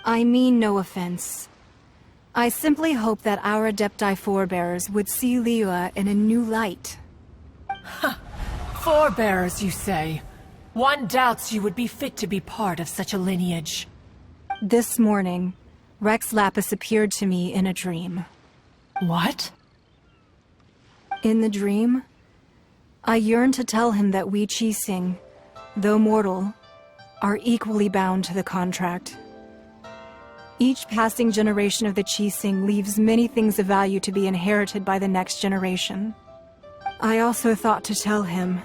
I mean no offense. I simply hope that our Adepti forebears would see Liyue in a new light. Forebearers, you say? One doubts you would be fit to be part of such a lineage. This morning, Rex Lapis appeared to me in a dream. What? In the dream, I yearned to tell him that we Qixing, though mortal, are equally bound to the contract. Each passing generation of the Qixing leaves many things of value to be inherited by the next generation. I also thought to tell him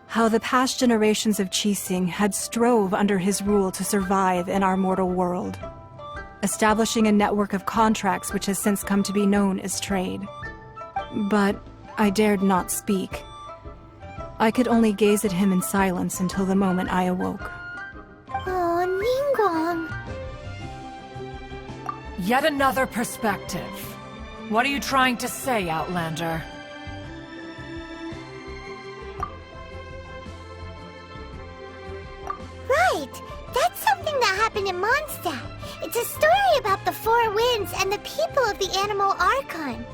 how the past generations of Qixing had strove under his rule to survive in our mortal world, establishing a network of contracts which has since come to be known as trade. But I dared not speak. I could only gaze at him in silence until the moment I awoke. Oh, Ningguang. Yet another perspective. What are you trying to say, Outlander? Right! That's something that happened in Mondstadt. It's a story about the Four Winds and the people of the Animal Archon.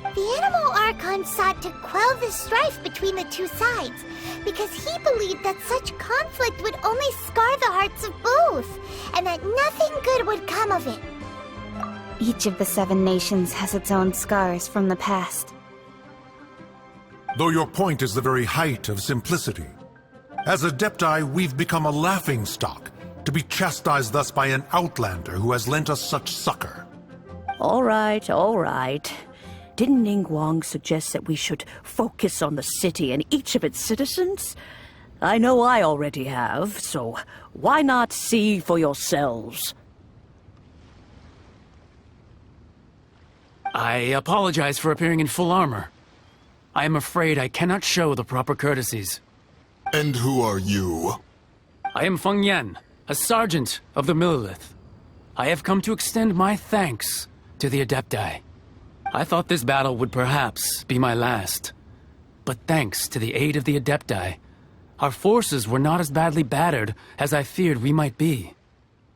The Animal Archon sought to quell the strife between the two sides, because he believed that such conflict would only scar the hearts of both, and that nothing good would come of it. Each of the 7 nations has its own scars from the past. Though your point is the very height of simplicity. As Adepti, we've become a laughingstock, to be chastised thus by an outlander who has lent us such succor. All right, all right. Didn't Ningguang suggest that we should focus on the city and each of its citizens? I know I already have, so why not see for yourselves? I apologize for appearing in full armor. I am afraid I cannot show the proper courtesies. And who are you? I am Feng Yan, a sergeant of the Millilith. I have come to extend my thanks to the Adepti. I thought this battle would perhaps be my last. But thanks to the aid of the Adepti, our forces were not as badly battered as I feared we might be.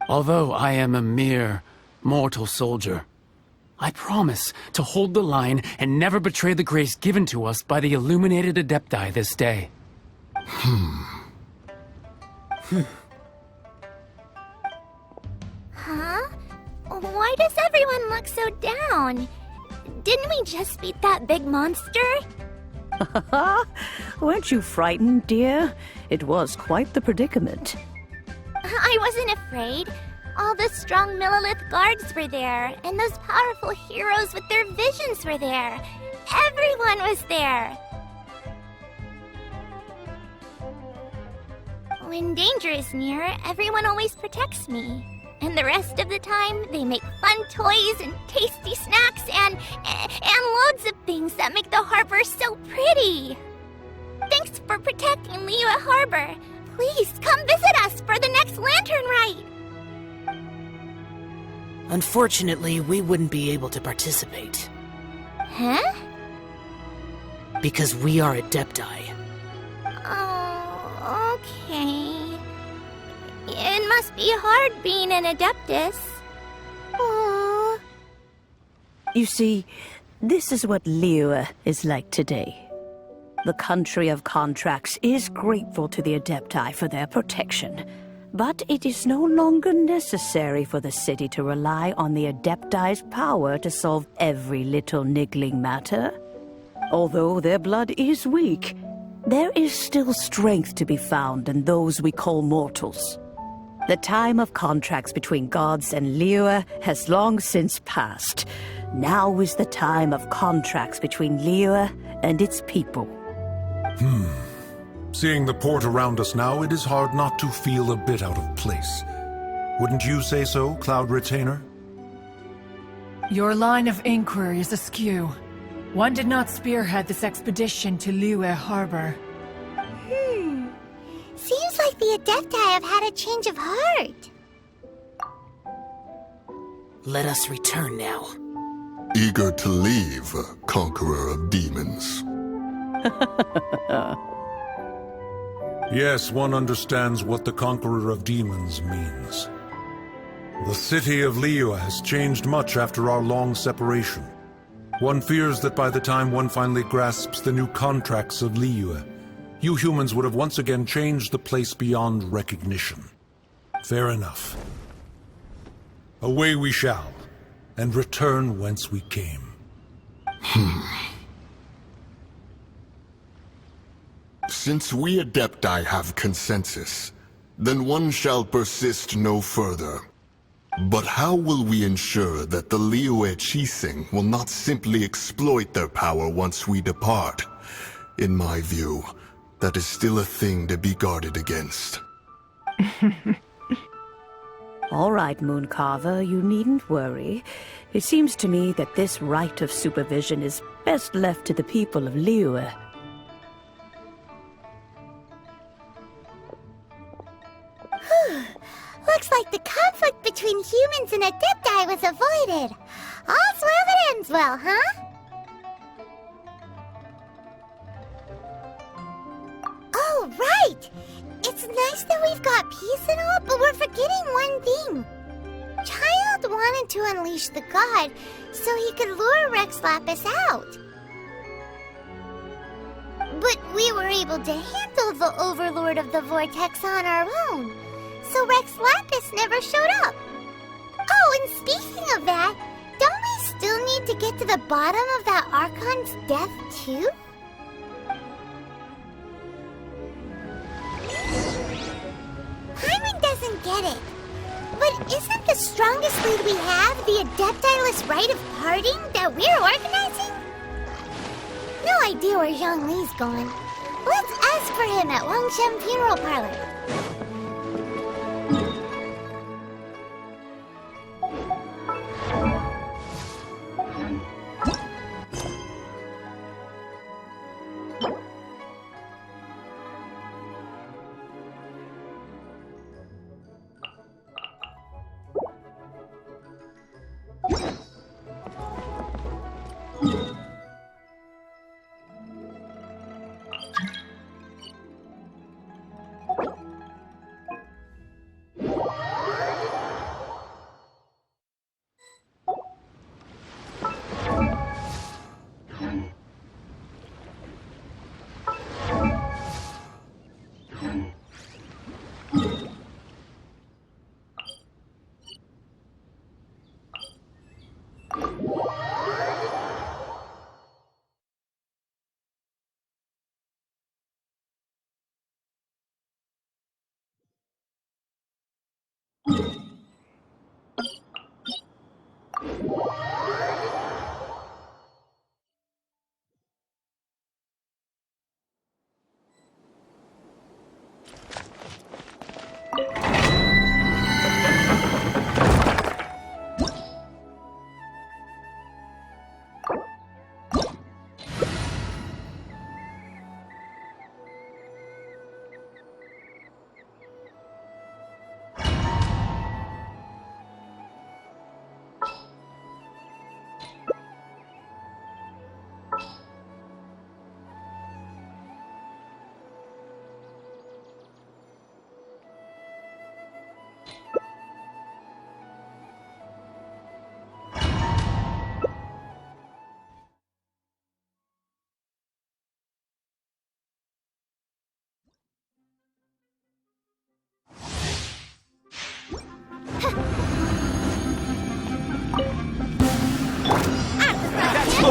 Although I am a mere mortal soldier, I promise to hold the line and never betray the grace given to us by the illuminated Adepti this day. Huh? Why does everyone look so down? Didn't we just beat that big monster? Weren't you frightened, dear? It was quite the predicament. I wasn't afraid. All the strong Millilith guards were there, and those powerful heroes with their visions were there. Everyone was there. When danger is near, everyone always protects me. And the rest of the time, they make fun toys and tasty snacks and loads of things that make the harbor so pretty. Thanks for protecting Liyue Harbor. Please come visit us for the next lantern rite. Unfortunately, we wouldn't be able to participate. Huh? Because we are Adepti. Oh, okay. It must be hard being an Adeptus. Aww. You see, this is what Liyue is like today. The country of contracts is grateful to the Adepti for their protection, but it is no longer necessary for the city to rely on the Adepti's power to solve every little niggling matter. Although their blood is weak, there is still strength to be found in those we call mortals. The time of contracts between gods and Liyue has long since passed. Now is the time of contracts between Liyue and its people. Seeing the port around us now, it is hard not to feel a bit out of place. Wouldn't you say so, Cloud Retainer? Your line of inquiry is askew. One did not spearhead this expedition to Liyue Harbor. Seems like the Adepti have had a change of heart. Let us return now. Eager to leave, Conqueror of Demons. Yes, one understands what the Conqueror of Demons means. The city of Liyue has changed much after our long separation. One fears that by the time one finally grasps the new contracts of Liyue, you humans would have once again changed the place beyond recognition. Fair enough. Away we shall, and return whence we came. Since we Adepti have consensus, then one shall persist no further. But how will we ensure that the Liyue Qixing will not simply exploit their power once we depart? In my view, that is still a thing to be guarded against. All right, Mooncarver, you needn't worry. It seems to me that this right of supervision is best left to the people of Liyue. Looks like the conflict between humans and Adepti was avoided. All's well that ends well, huh? Oh, right! It's nice that we've got peace and all, but we're forgetting one thing. Child wanted to unleash the god so he could lure Rex Lapis out. But we were able to handle the Overlord of the Vortex on our own, so Rex Lapis never showed up. Oh, and speaking of that, don't we still need to get to the bottom of that Archon's death, too? Paimon doesn't get it. But isn't the strongest lead we have the Adepti-less rite of parting that we're organizing? No idea where Zhang Li's going. Let's ask for him at Wangshen Funeral Parlor.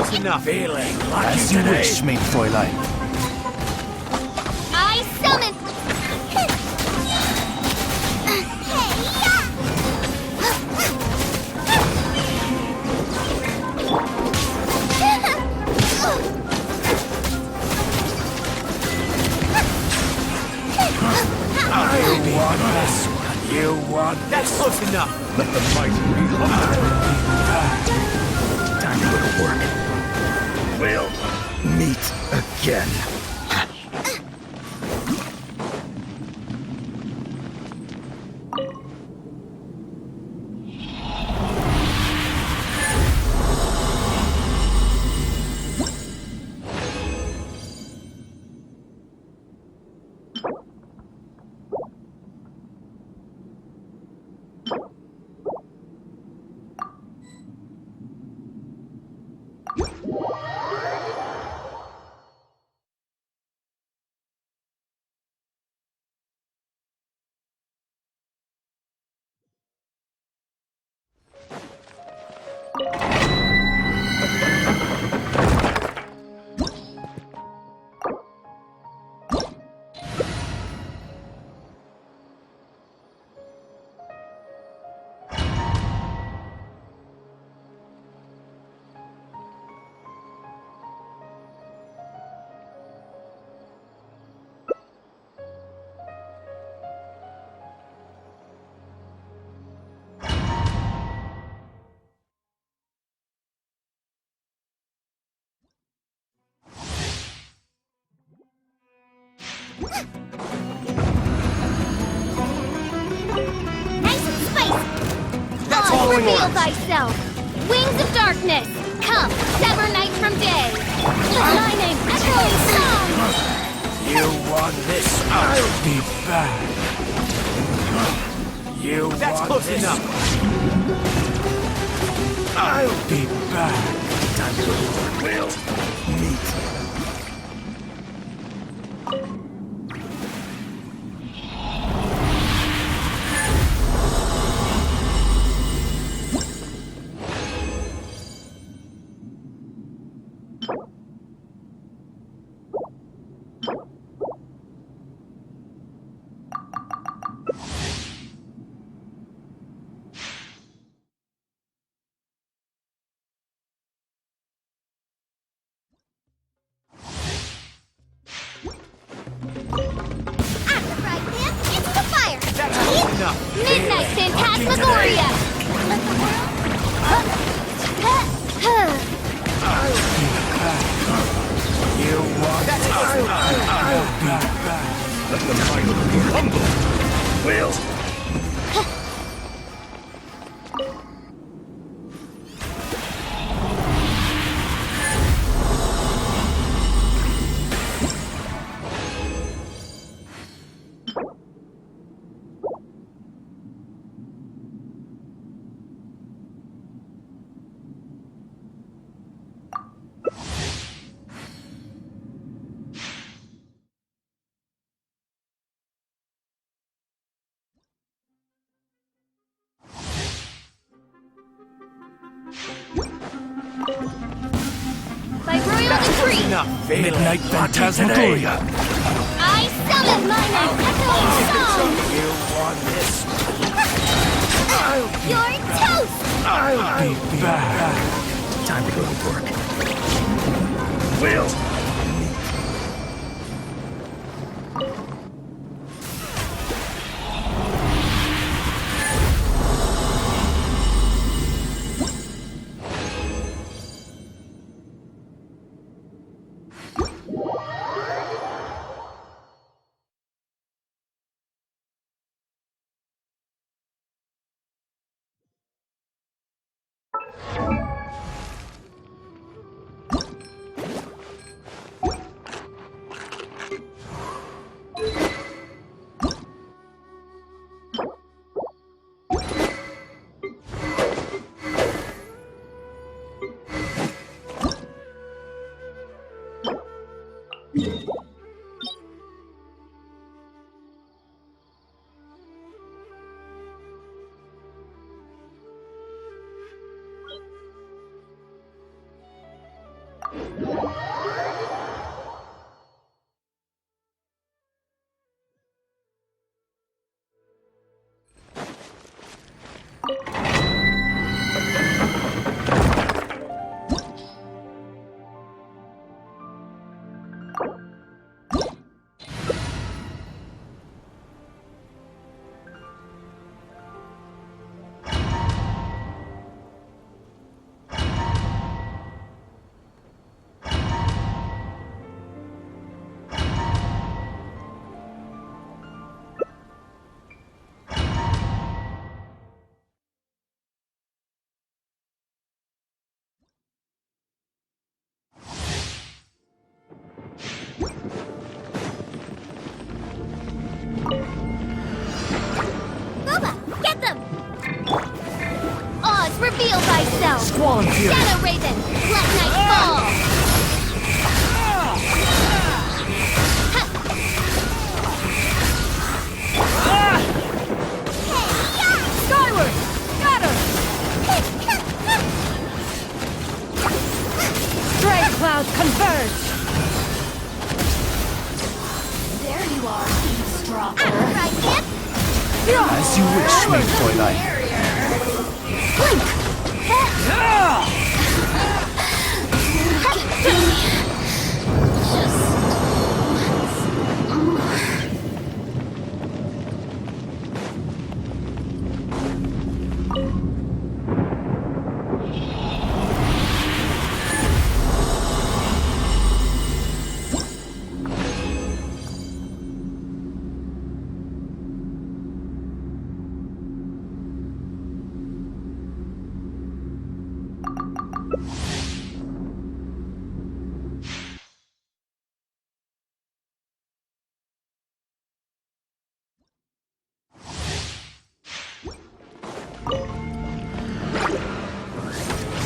close enough. Feeling As you wish, main Fräulein. I summon... You want this one. You want That's close enough. Let the might be time to go to work. We'll meet again. Nice and spicy! That's all in reveal order. thyself! Wings of darkness! Come, sever night from day! My name, echoing song! You want this? I'll be back. You That's want close this? enough. I'll be back. Time to go to work. We'll meet. Into the fire! That's close enough. Midnight Phantasmagoria! Let the world... You want That's this? close enough. I'll be back. Let the might be humble. We'll By royal decree, Midnight Phantasmagoria. I summon my name, echoing song! You want this? You're toast! I'll be back. Time to go to work. We'll Booba, get them! Oz, reveal thyself! Squall and Fury! Shadow Raven, let night fall! Skyward! Got him! Stray clouds converge! There you are, eavesdropper. Right, Kip? As you wish, sweet Twilight. Blink!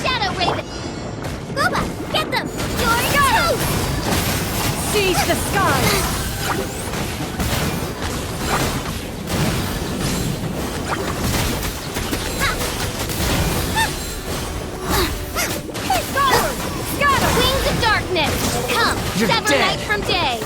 Shadow Raven! Booba, get them! You're toast! Seize the sky! Wings of darkness! Come, You're sever dead. night from day!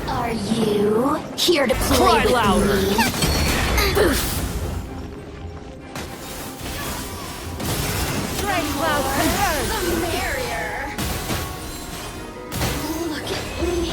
Are you here to play Cry with louder. me? Boof. Stray clouds converge! The merrier. Look at me.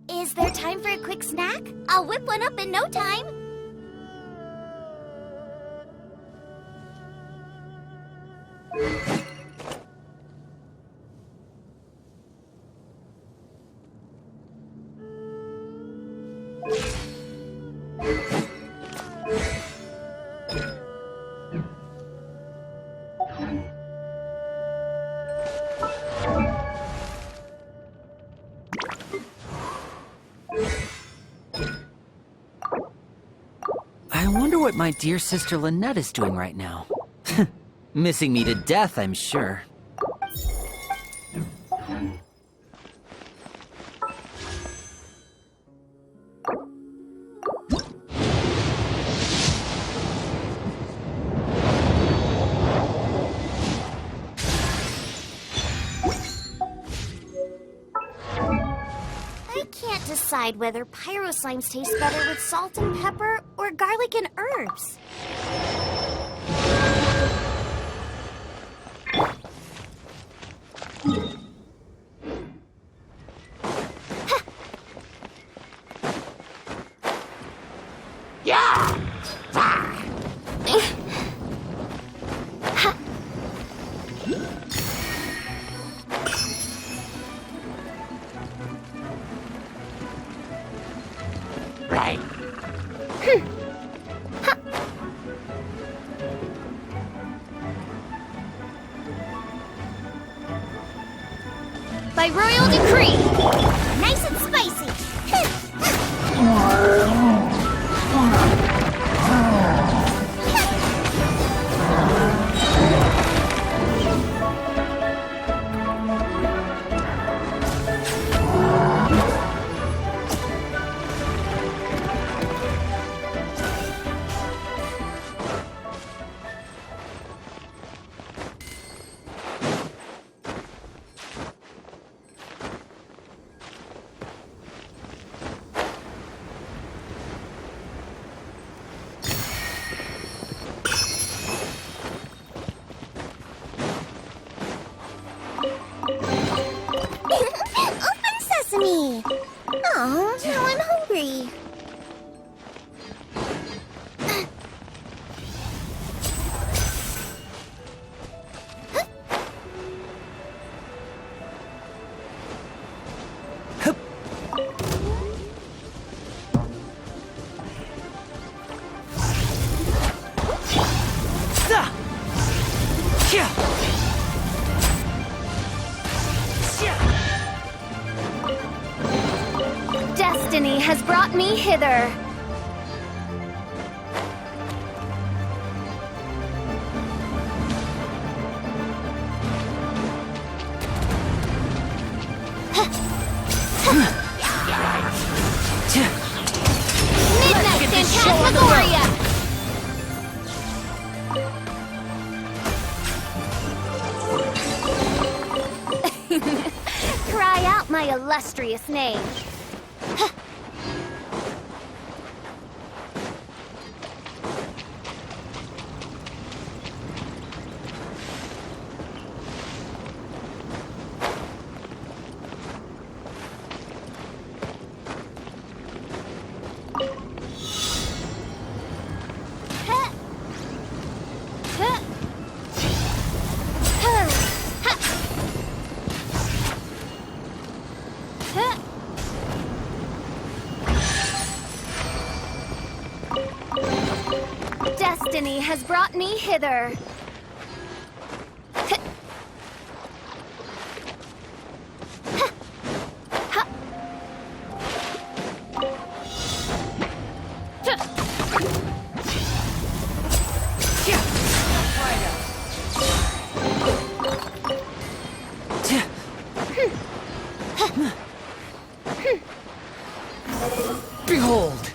Is there time for a quick snack? I'll whip one up in no time. I wonder what my dear sister Lynette is doing right now. Missing me to death, I'm sure. I can't decide whether pyro slimes taste better with salt and pepper or garlic and herbs. Right. By royal decree. Nice and spicy. Destiny has brought me hither. Midnight Phantasmagoria! Cry out my illustrious name. Destiny has brought me hither. Behold!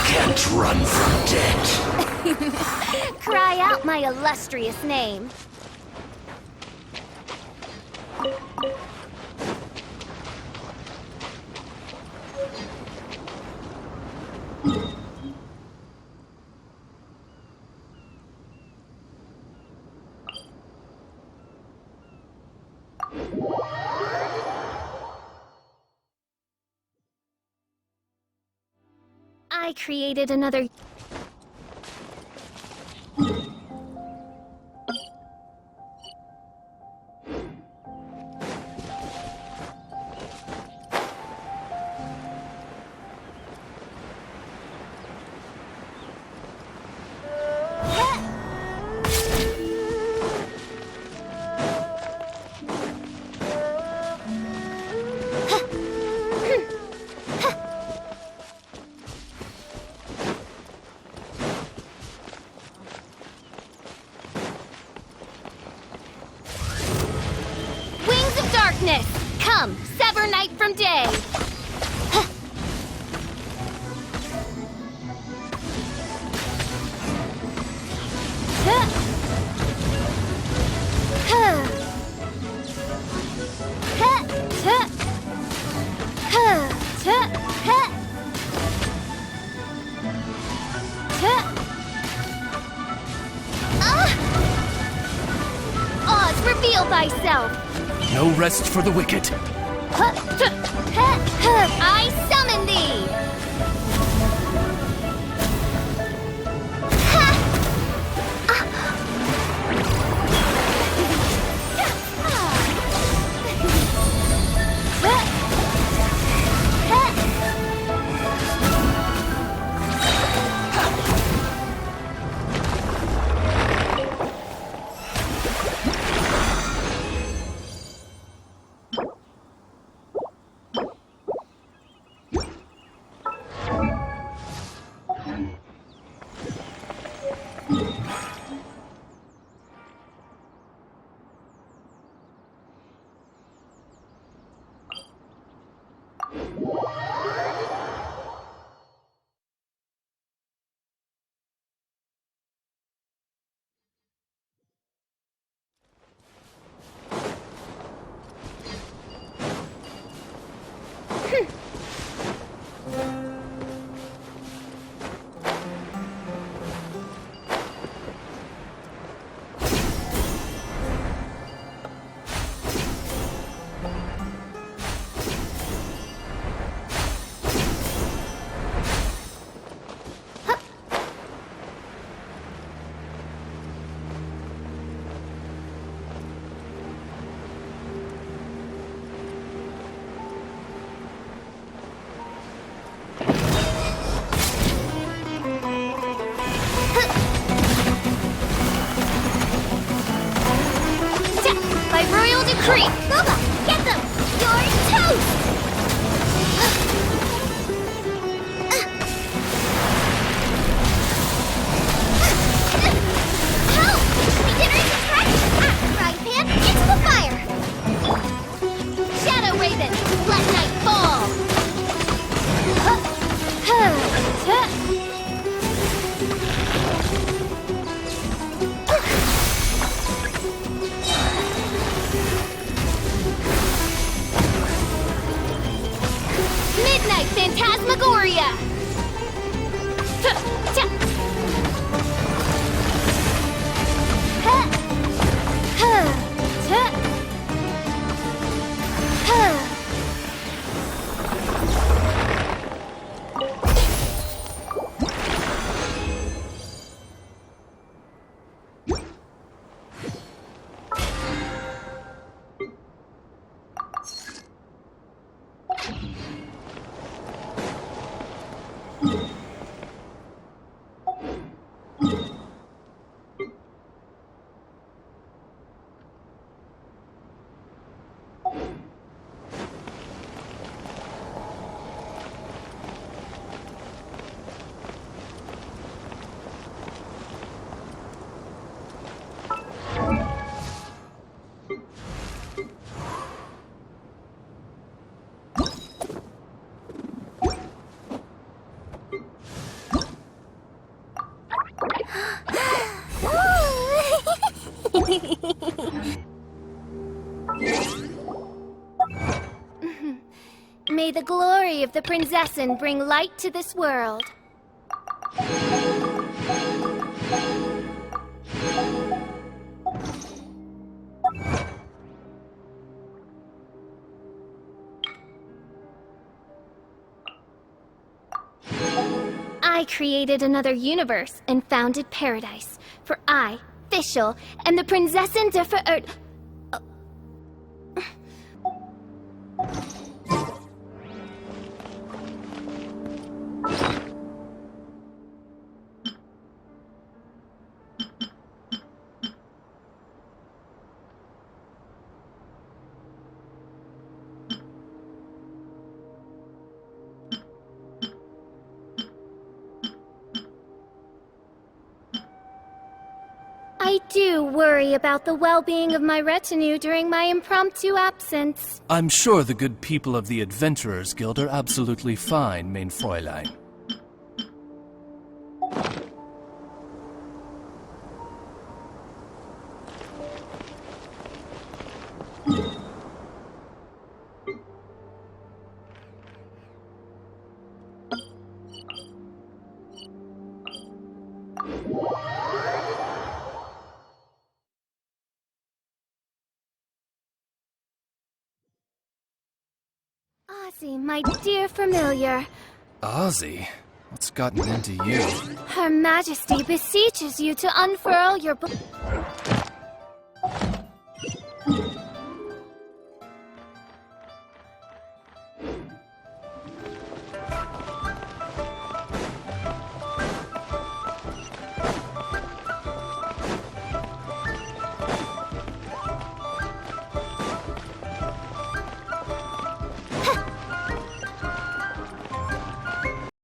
Can't run from death. Cry out my illustrious name. I created another... Darkness! Come, sever night from day! Oz, reveal thyself! No rest for the wicked. I summon thee! Ryzen! Let night fall! Midnight Phantasmagoria! May the glory of the Prinzessin bring light to this world. I created another universe and founded paradise. For I, Fischl, and the Prinzessin de I do worry about the well-being of my retinue during my impromptu absence. I'm sure the good people of the Adventurers Guild are absolutely fine, mein Fräulein. Ozzy, my dear familiar. Ozzy? What's gotten into you? Her Majesty beseeches you to unfurl your